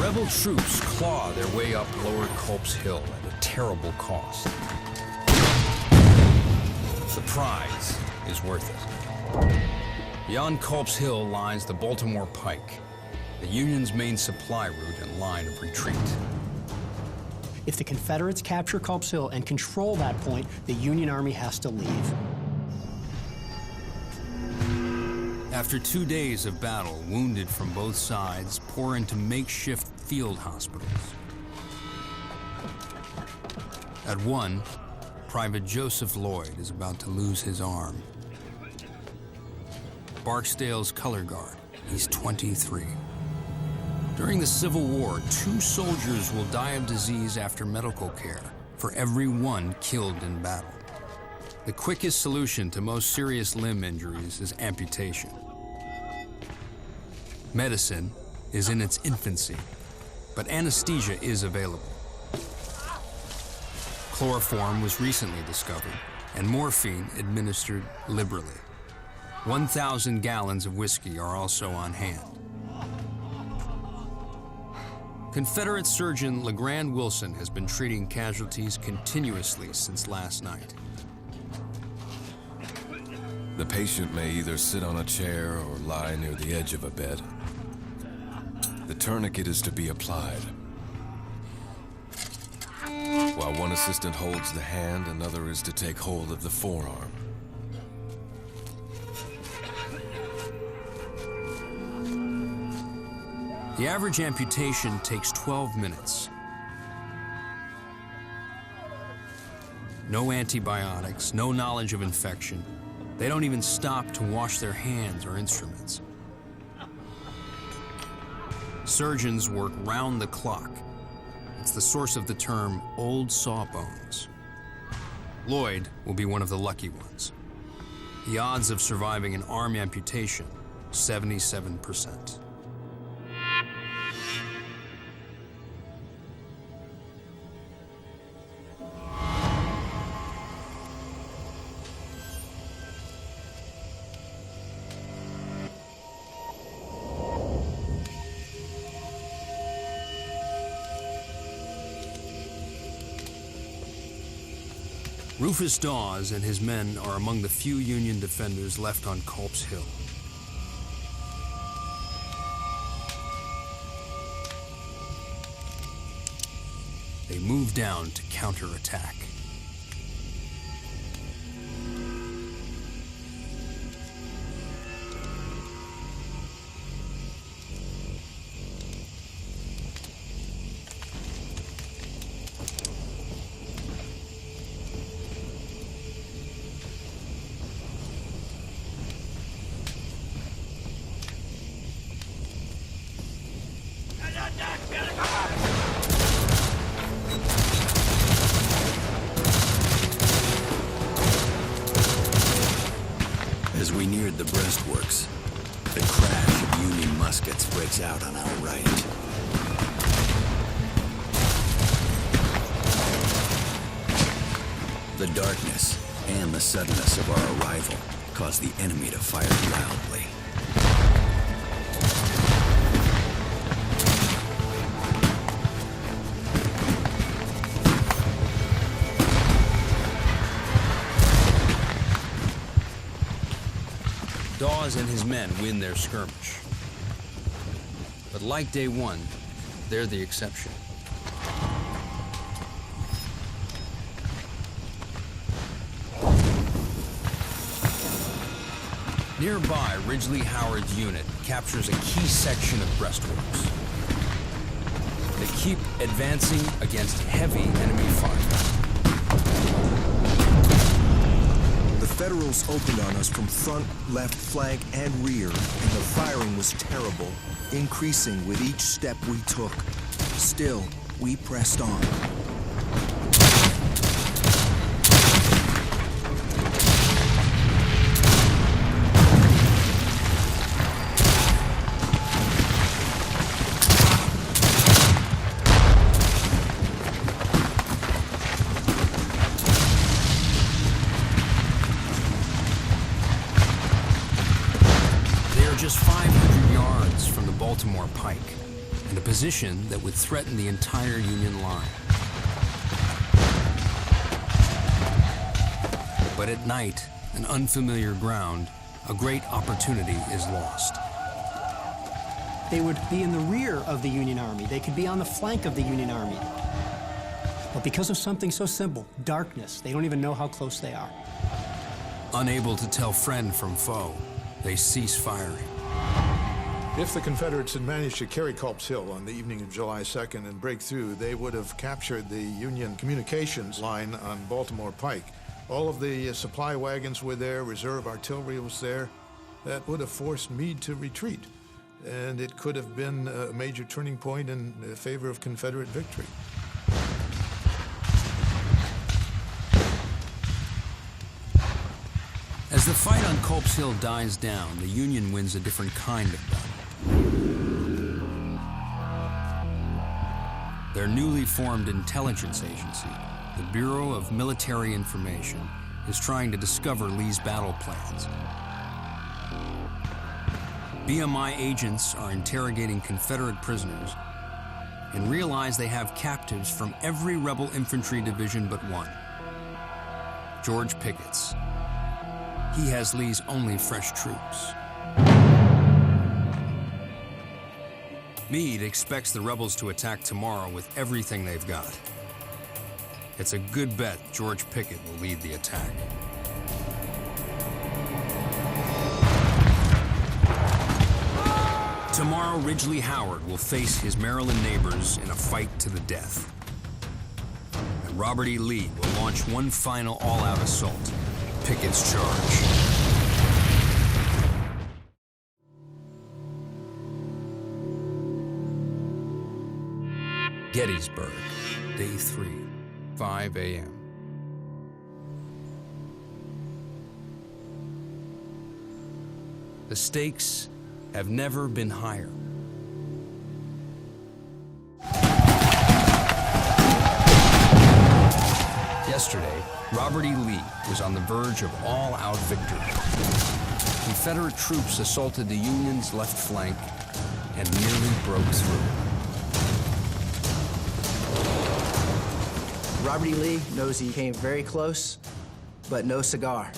Rebel troops claw their way up Lower Culp's Hill at a terrible cost. The prize is worth it. Beyond Culp's Hill lies the Baltimore Pike, the Union's main supply route and line of retreat. If the Confederates capture Culp's Hill and control that point, the Union Army has to leave. After 2 days of battle, wounded from both sides pour into makeshift field hospitals. At one, Private Joseph Lloyd is about to lose his arm. Barksdale's color guard, he's 23. During the Civil War, 2 soldiers will die of disease after medical care for every one killed in battle. The quickest solution to most serious limb injuries is amputation. Medicine is in its infancy, but anesthesia is available. Chloroform was recently discovered, and morphine administered liberally. 1,000 gallons of whiskey are also on hand. Confederate surgeon LeGrand Wilson has been treating casualties continuously since last night. The patient may either sit on a chair or lie near the edge of a bed. The tourniquet is to be applied. While one assistant holds the hand, another is to take hold of the forearm. The average amputation takes 12 minutes. No antibiotics, no knowledge of infection. They don't even stop to wash their hands or instruments. Surgeons work round the clock. It's the source of the term old sawbones. Lloyd will be one of the lucky ones. The odds of surviving an arm amputation, 77%. Rufus Dawes and his men are among the few Union defenders left on Culp's Hill. They move down to counterattack. As we neared the breastworks, the crash of Union muskets breaks out on our right. The darkness and the suddenness of our arrival caused the enemy to fire loudly. Dawes and his men win their skirmish. But like day one, they're the exception. Nearby, Ridgely Howard's unit captures a key section of breastworks. They keep advancing against heavy enemy fire. The Federals opened on us from front, left, flank, and rear, and the firing was terrible, increasing with each step we took. Still, we pressed on. Just 500 yards from the Baltimore Pike, in a position that would threaten the entire Union line. But at night, in unfamiliar ground, a great opportunity is lost. They would be in the rear of the Union Army. They could be on the flank of the Union Army. But because of something so simple, darkness, they don't even know how close they are. Unable to tell friend from foe, they cease firing. If the Confederates had managed to carry Culp's Hill on the evening of July 2nd and break through, they would have captured the Union communications line on Baltimore Pike. All of the supply wagons were there, reserve artillery was there. That would have forced Meade to retreat, and it could have been a major turning point in favor of Confederate victory. As the fight on Culp's Hill dies down, the Union wins a different kind of battle. Their newly formed intelligence agency, the Bureau of Military Information, is trying to discover Lee's battle plans. BMI agents are interrogating Confederate prisoners and realize they have captives from every rebel infantry division but one, George Pickett's. He has Lee's only fresh troops. Meade expects the rebels to attack tomorrow with everything they've got. It's a good bet George Pickett will lead the attack. Tomorrow, Ridgely Howard will face his Maryland neighbors in a fight to the death. And Robert E. Lee will launch one final all-out assault, Pickett's charge. Gettysburg, Day 3, 5 a.m. The stakes have never been higher. Yesterday, Robert E. Lee was on the verge of all-out victory. Confederate troops assaulted the Union's left flank and nearly broke through. Robert E. Lee knows he came very close, but no cigar.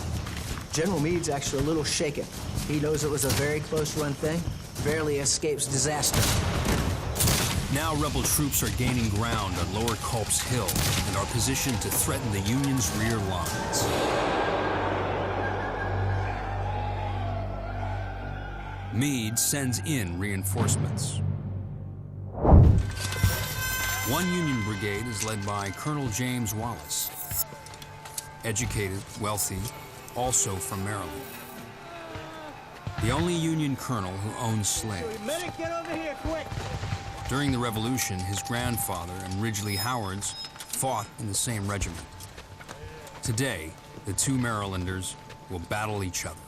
General Meade's actually a little shaken. He knows it was a very close-run thing, barely escapes disaster. Now rebel troops are gaining ground on Lower Culp's Hill and are positioned to threaten the Union's rear lines. Meade sends in reinforcements. One Union brigade is led by Colonel James Wallace, educated, wealthy, also from Maryland. The only Union colonel who owns slaves. Medic, get over here, quick! During the Revolution, his grandfather and Ridgely Howard's fought in the same regiment. Today, the two Marylanders will battle each other.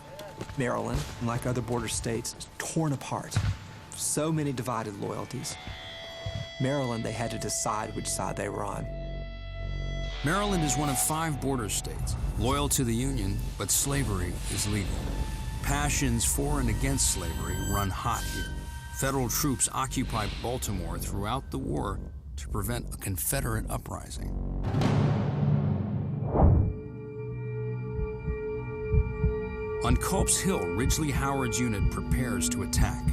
Maryland, like other border states, is torn apart. So many divided loyalties. Maryland, they had to decide which side they were on. Maryland is one of 5 border states, loyal to the Union, but slavery is legal. Passions for and against slavery run hot here. Federal troops occupied Baltimore throughout the war to prevent a Confederate uprising. On Culp's Hill, Ridgely Howard's unit prepares to attack.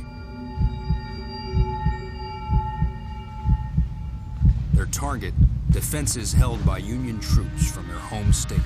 Their target, defenses held by Union troops from their home state.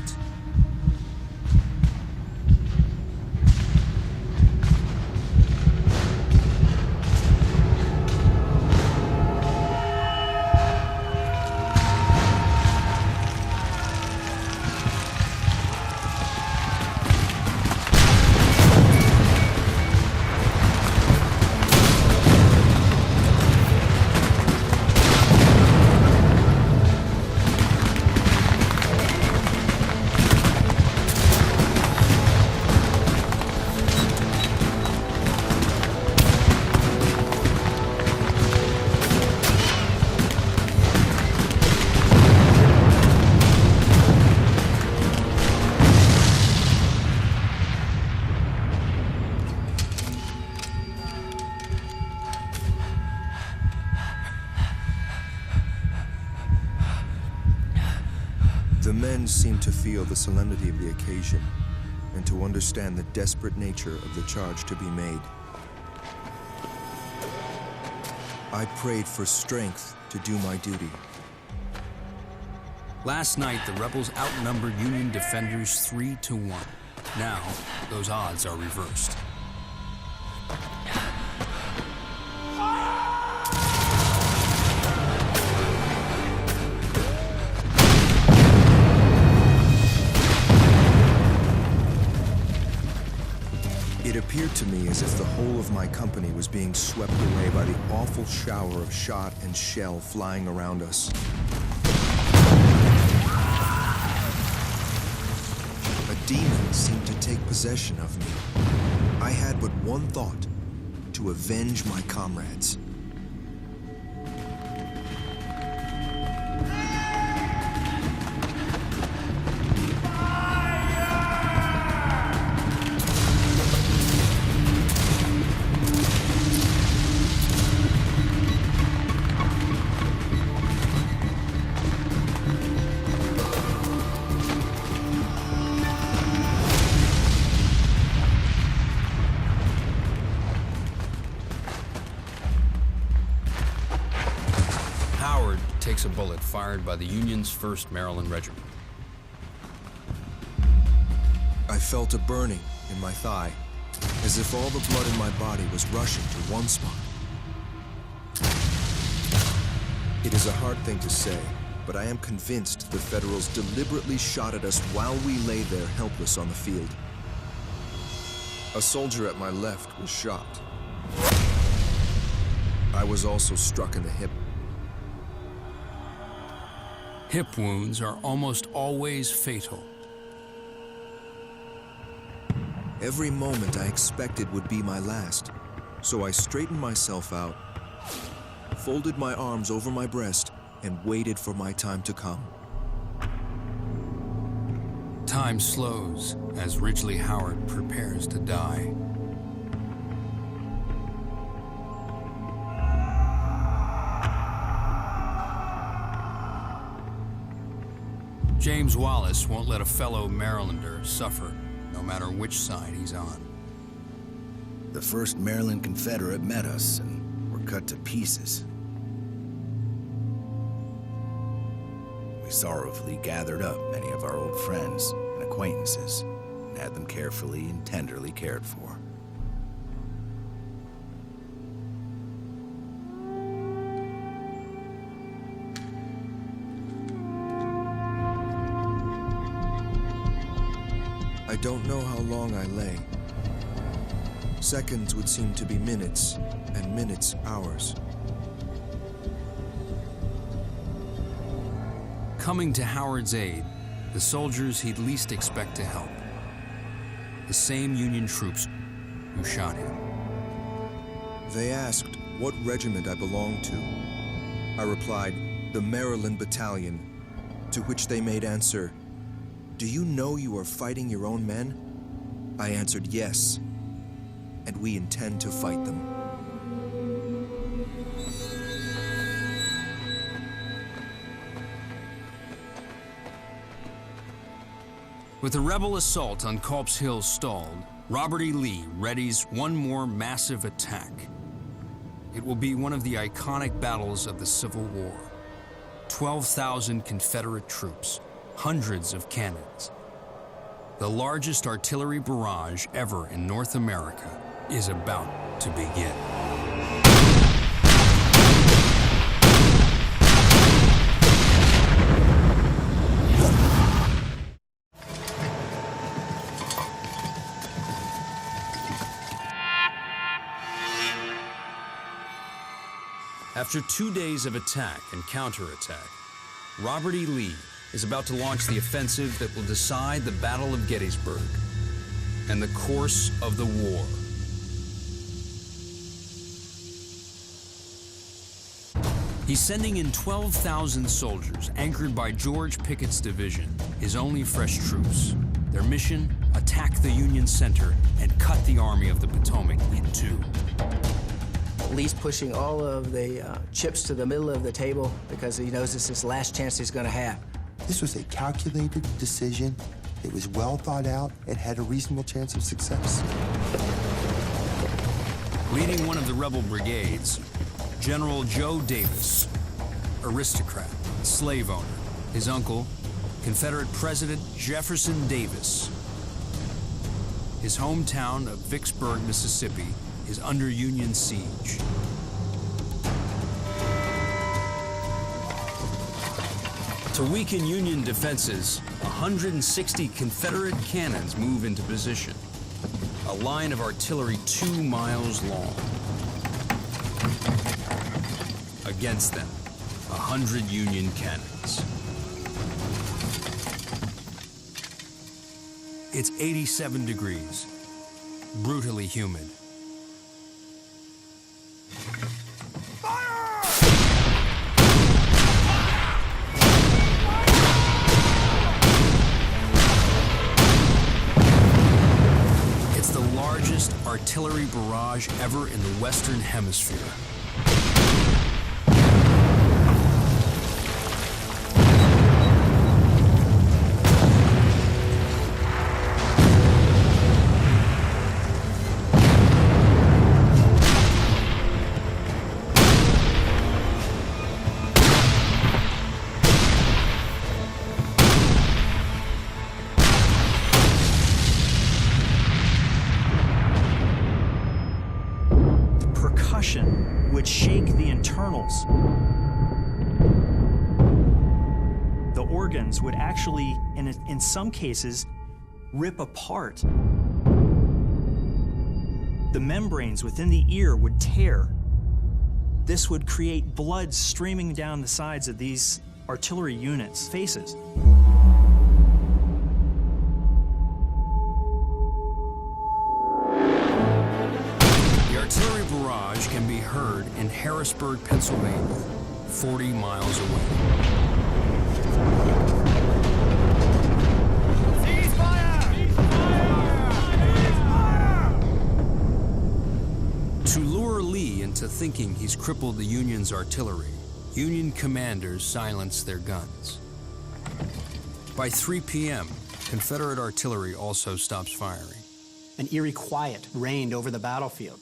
The men seemed to feel the solemnity of the occasion and to understand the desperate nature of the charge to be made. I prayed for strength to do my duty. Last night, the rebels outnumbered Union defenders 3-1. Now, those odds are reversed. It appeared to me as if the whole of my company was being swept away by the awful shower of shot and shell flying around us. A demon seemed to take possession of me. I had but one thought: to avenge my comrades. Takes a bullet fired by the Union's 1st Maryland Regiment. I felt a burning in my thigh, as if all the blood in my body was rushing to one spot. It is a hard thing to say, but I am convinced the Federals deliberately shot at us while we lay there helpless on the field. A soldier at my left was shot. I was also struck in the hip. Hip wounds are almost always fatal. Every moment I expected would be my last, so I straightened myself out, folded my arms over my breast, and waited for my time to come. Time slows as Ridgely Howard prepares to die. James Wallace won't let a fellow Marylander suffer, no matter which side he's on. The 1st Maryland Confederate met us and were cut to pieces. We sorrowfully gathered up many of our old friends and acquaintances and had them carefully and tenderly cared for. I don't know how long I lay. Seconds would seem to be minutes, and minutes hours. Coming to Howard's aid, the soldiers he'd least expect to help. The same Union troops who shot him. They asked what regiment I belonged to. I replied, the Maryland Battalion, to which they made answer, "Do you know you are fighting your own men?" I answered, "Yes, and we intend to fight them." With the rebel assault on Culp's Hill stalled, Robert E. Lee readies one more massive attack. It will be one of the iconic battles of the Civil War. 12,000 Confederate troops, hundreds of cannons. The largest artillery barrage ever in North America is about to begin. After 2 days of attack and counterattack, Robert E. Lee is about to launch the offensive that will decide the Battle of Gettysburg and the course of the war. He's sending in 12,000 soldiers anchored by George Pickett's division, his only fresh troops. Their mission, attack the Union center and cut the Army of the Potomac in two. Lee's pushing all of the chips to the middle of the table because he knows this is the last chance he's going to have. This was a calculated decision. It was well thought out. It had a reasonable chance of success. Leading one of the rebel brigades, General Joe Davis, aristocrat, slave owner. His uncle, Confederate President Jefferson Davis. His hometown of Vicksburg, Mississippi, is under Union siege. To weaken Union defenses, 160 Confederate cannons move into position. A line of artillery 2 miles long. Against them, 100 Union cannons. It's 87 degrees, brutally humid. Artillery barrage ever in the Western Hemisphere. Would shake the internals. The organs would actually, in some cases, rip apart. The membranes within the ear would tear. This would create blood streaming down the sides of these artillery units' faces. Can be heard in Harrisburg, Pennsylvania, 40 miles away. Ceasefire! To lure Lee into thinking he's crippled the Union's artillery, Union commanders silence their guns. By 3 p.m., Confederate artillery also stops firing. An eerie quiet reigned over the battlefield.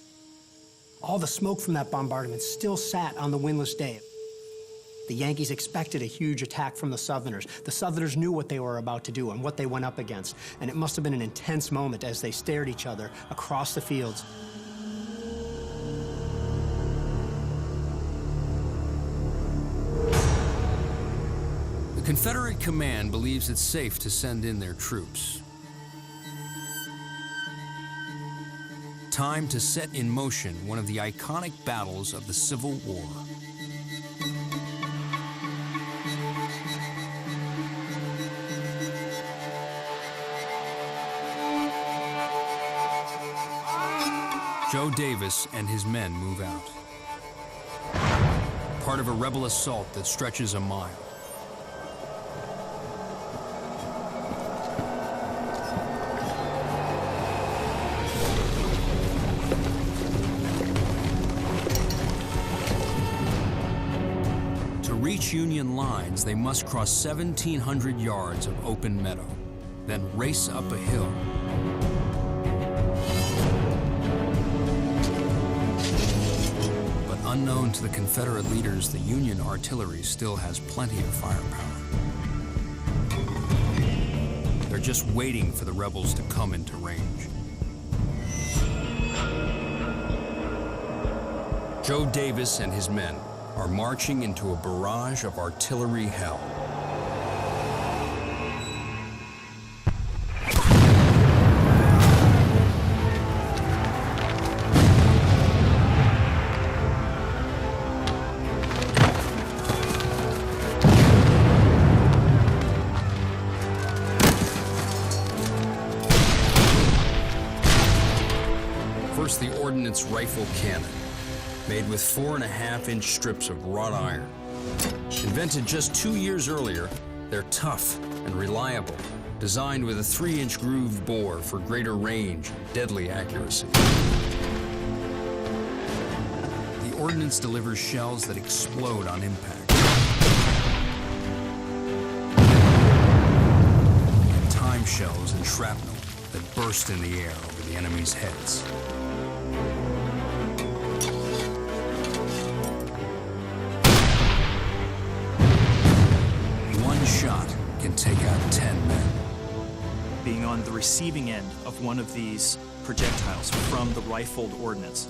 All the smoke from that bombardment still sat on the windless day. The Yankees expected a huge attack from the Southerners. The Southerners knew what they were about to do and what they went up against, and it must have been an intense moment as they stared each other across the fields. The Confederate command believes it's safe to send in their troops. Time to set in motion one of the iconic battles of the Civil War. Joe Davis and his men move out. Part of a rebel assault that stretches a mile. To reach Union lines, they must cross 1,700 yards of open meadow, then race up a hill. Unknown to the Confederate leaders, the Union artillery still has plenty of firepower. They're just waiting for the rebels to come into range. Joe Davis and his men are marching into a barrage of artillery hell. First, the ordnance rifle cannon, made with 4.5-inch strips of wrought iron. Invented just 2 years earlier, they're tough and reliable, designed with a 3-inch grooved bore for greater range and deadly accuracy. The ordnance delivers shells that explode on impact. And time shells and shrapnel that burst in the air over the enemy's heads. One shot can take out 10 men. Being on the receiving end of one of these projectiles from the rifled ordnance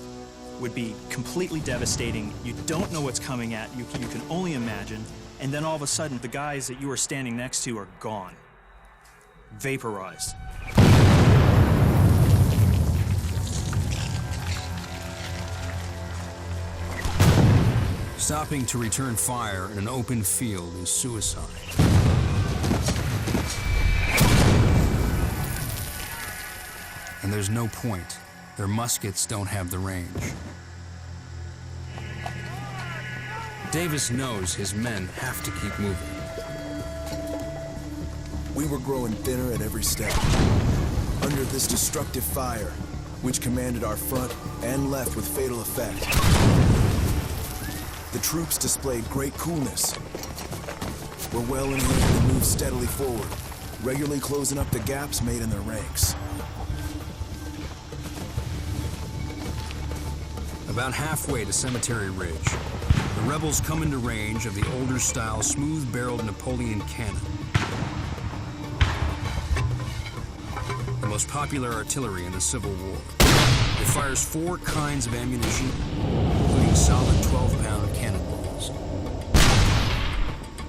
would be completely devastating. You don't know what's coming at you. You can only imagine. And then all of a sudden, the guys that you are standing next to are gone, vaporized. Stopping to return fire in an open field is suicide. And there's no point. Their muskets don't have the range. Davis knows his men have to keep moving. We were growing thinner at every step. Under this destructive fire, which commanded our front and left with fatal effect. The troops displayed great coolness. Were well in hand and moved steadily forward, regularly closing up the gaps made in their ranks. About halfway to Cemetery Ridge, the rebels come into range of the older-style, smooth-barreled Napoleon cannon. The most popular artillery in the Civil War. It fires 4 kinds of ammunition, including solid 12-pound cannonballs.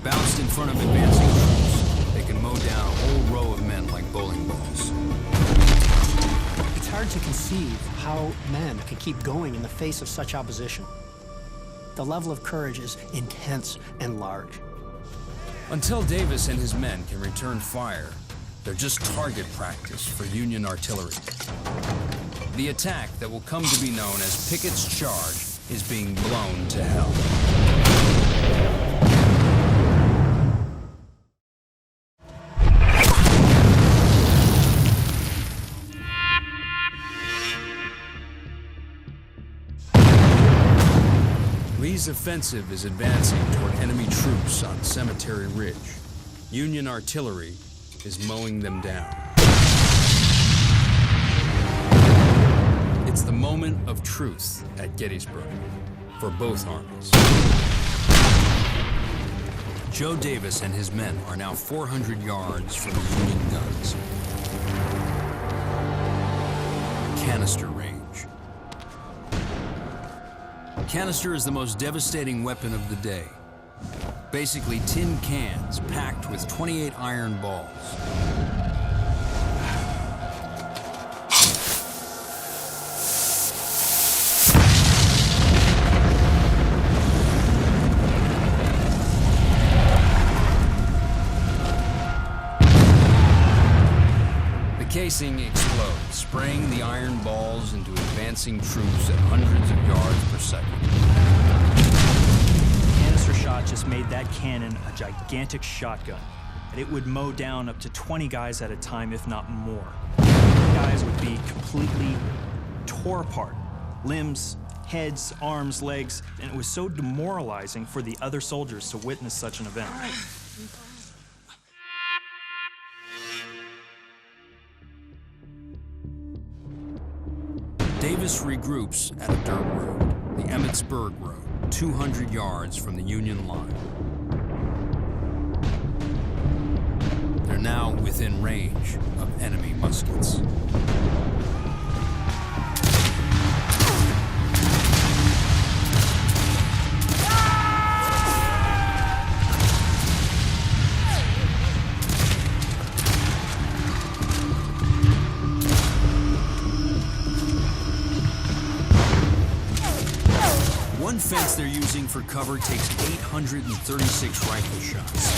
Bounced in front of advancing troops, they can mow down a whole row of men like bowling balls. It's hard to conceive how men could keep going in the face of such opposition. The level of courage is intense and large. Until Davis and his men can return fire, they're just target practice for Union artillery. The attack that will come to be known as Pickett's Charge is being blown to hell. Lee's offensive is advancing toward enemy troops on Cemetery Ridge. Union artillery is mowing them down. It's the moment of truth at Gettysburg for both armies. Joe Davis and his men are now 400 yards from the Union guns. Canister range. Canister is the most devastating weapon of the day. Basically tin cans packed with 28 iron balls. The casing explodes, spraying the iron balls into advancing troops at hundreds of yards per second. Canister shot just made that cannon a gigantic shotgun, and it would mow down up to 20 guys at a time, if not more. Guys would be completely tore apart, limbs, heads, arms, legs, and it was so demoralizing for the other soldiers to witness such an event. Davis regroups at a dirt road, the Emmitsburg Road, 200 yards from the Union line. They're now within range of enemy muskets. One fence they're using for cover takes 836 rifle shots.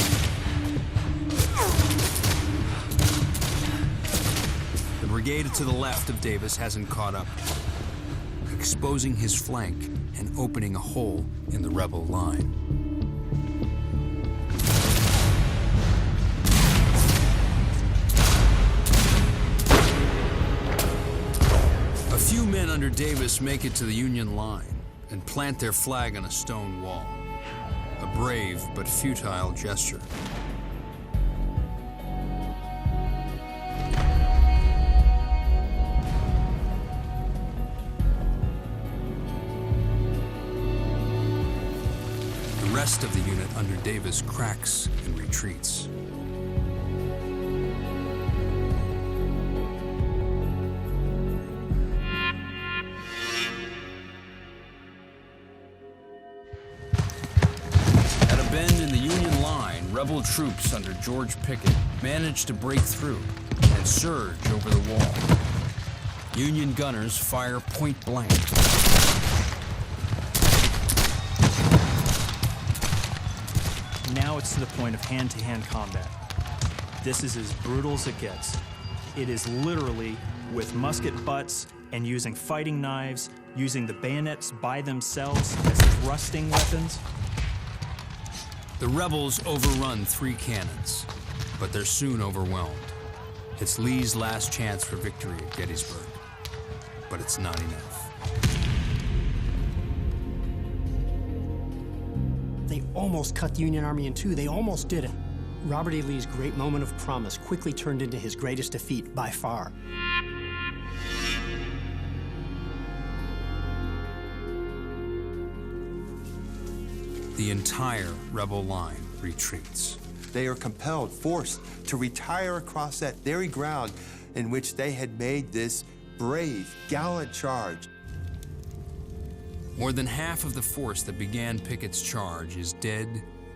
The brigade to the left of Davis hasn't caught up, exposing his flank and opening a hole in the rebel line. A few men under Davis make it to the Union line and plant their flag on a stone wall. A brave but futile gesture. The rest of the unit under Davis cracks and retreats. Rebel troops under George Pickett managed to break through and surge over the wall. Union gunners fire point blank. Now it's to the point of hand-to-hand combat. This is as brutal as it gets. It is literally with musket butts and using fighting knives, using the bayonets by themselves as thrusting weapons. The rebels overrun 3 cannons, but they're soon overwhelmed. It's Lee's last chance for victory at Gettysburg, but it's not enough. They almost cut the Union Army in two. They almost did it. Robert E. Lee's great moment of promise quickly turned into his greatest defeat by far. The entire rebel line retreats. They are compelled, forced to retire across that very ground in which they had made this brave, gallant charge. More than half of the force that began Pickett's charge is dead,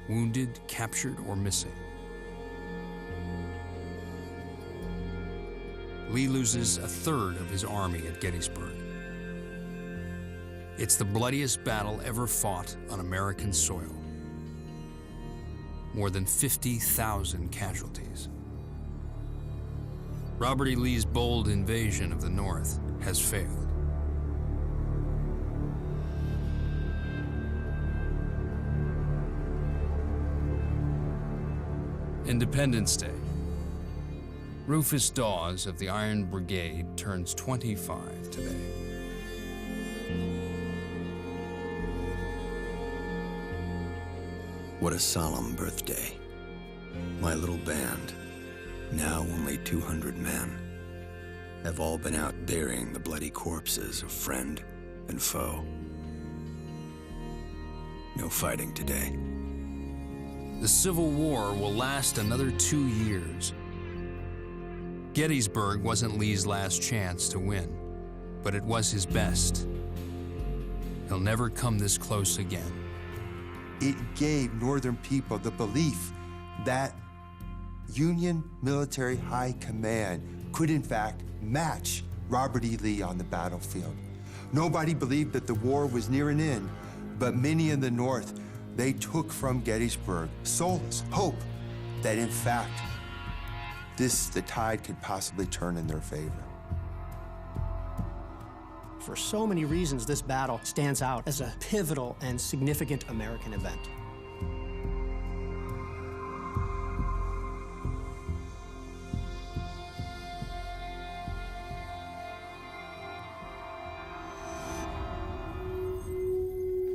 wounded, captured, or missing. Lee loses a third of his army at Gettysburg. It's the bloodiest battle ever fought on American soil. More than 50,000 casualties. Robert E. Lee's bold invasion of the North has failed. Independence Day. Rufus Dawes of the Iron Brigade turns 25 today. What a solemn birthday. My little band, now only 200 men, have all been out burying the bloody corpses of friend and foe. No fighting today. The Civil War will last another 2 years. Gettysburg wasn't Lee's last chance to win, but it was his best. He'll never come this close again. It gave Northern people the belief that Union military high command could in fact match Robert E. Lee on the battlefield. Nobody believed that the war was near an end, but many in the North, they took from Gettysburg solace, hope that in fact, the tide could possibly turn in their favor. For so many reasons, this battle stands out as a pivotal and significant American event.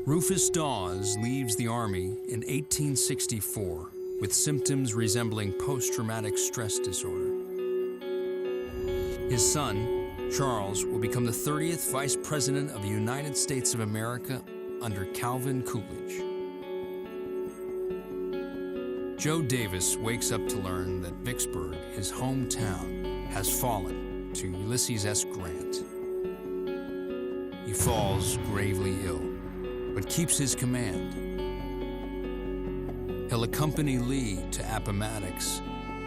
Rufus Dawes leaves the Army in 1864 with symptoms resembling post-traumatic stress disorder. His son, Charles, will become the 30th Vice President of the United States of America under Calvin Coolidge. Joe Davis wakes up to learn that Vicksburg, his hometown, has fallen to Ulysses S. Grant. He falls gravely ill, but keeps his command. He'll accompany Lee to Appomattox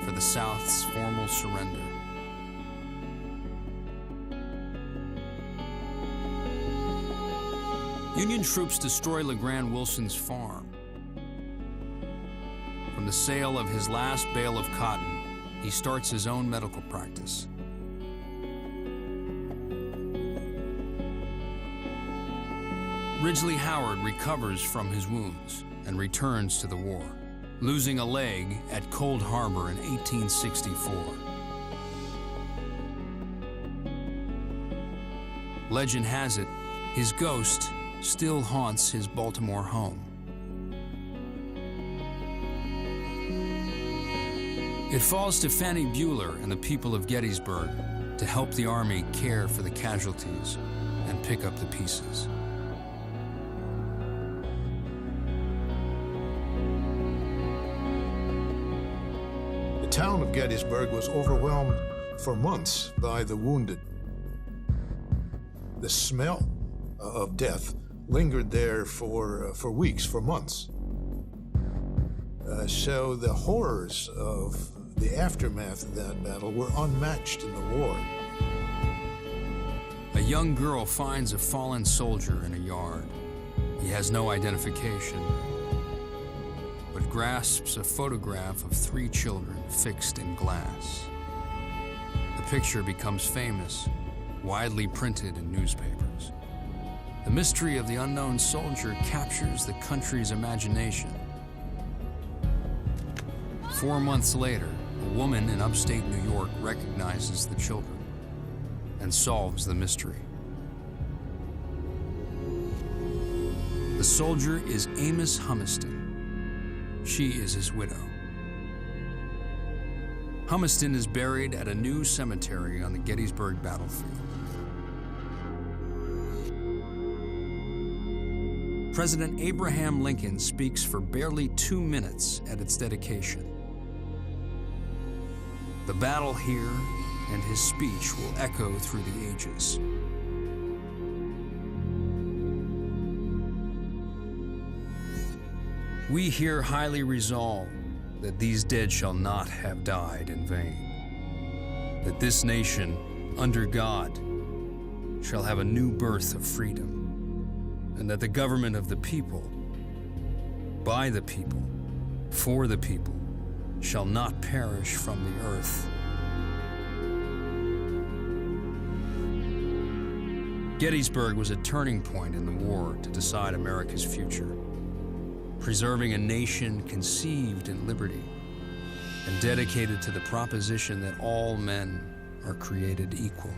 for the South's formal surrender. Union troops destroy LeGrand Wilson's farm. From the sale of his last bale of cotton, he starts his own medical practice. Ridgely Howard recovers from his wounds and returns to the war, losing a leg at Cold Harbor in 1864. Legend has it, his ghost still haunts his Baltimore home. It falls to Fannie Bueller and the people of Gettysburg to help the Army care for the casualties and pick up the pieces. The town of Gettysburg was overwhelmed for months by the wounded. The smell of death lingered there for weeks, for months. So the horrors of the aftermath of that battle were unmatched in the war. A young girl finds a fallen soldier in a yard. He has no identification, but grasps a photograph of 3 children fixed in glass. The picture becomes famous, widely printed in newspapers. The mystery of the unknown soldier captures the country's imagination. 4 months later, a woman in upstate New York recognizes the children and solves the mystery. The soldier is Amos Humiston. She is his widow. Humiston is buried at a new cemetery on the Gettysburg battlefield. President Abraham Lincoln speaks for barely 2 minutes at its dedication. The battle here and his speech will echo through the ages. We here highly resolve that these dead shall not have died in vain, that this nation, under God, shall have a new birth of freedom, and that the government of the people, by the people, for the people, shall not perish from the earth. Gettysburg was a turning point in the war to decide America's future, preserving a nation conceived in liberty and dedicated to the proposition that all men are created equal.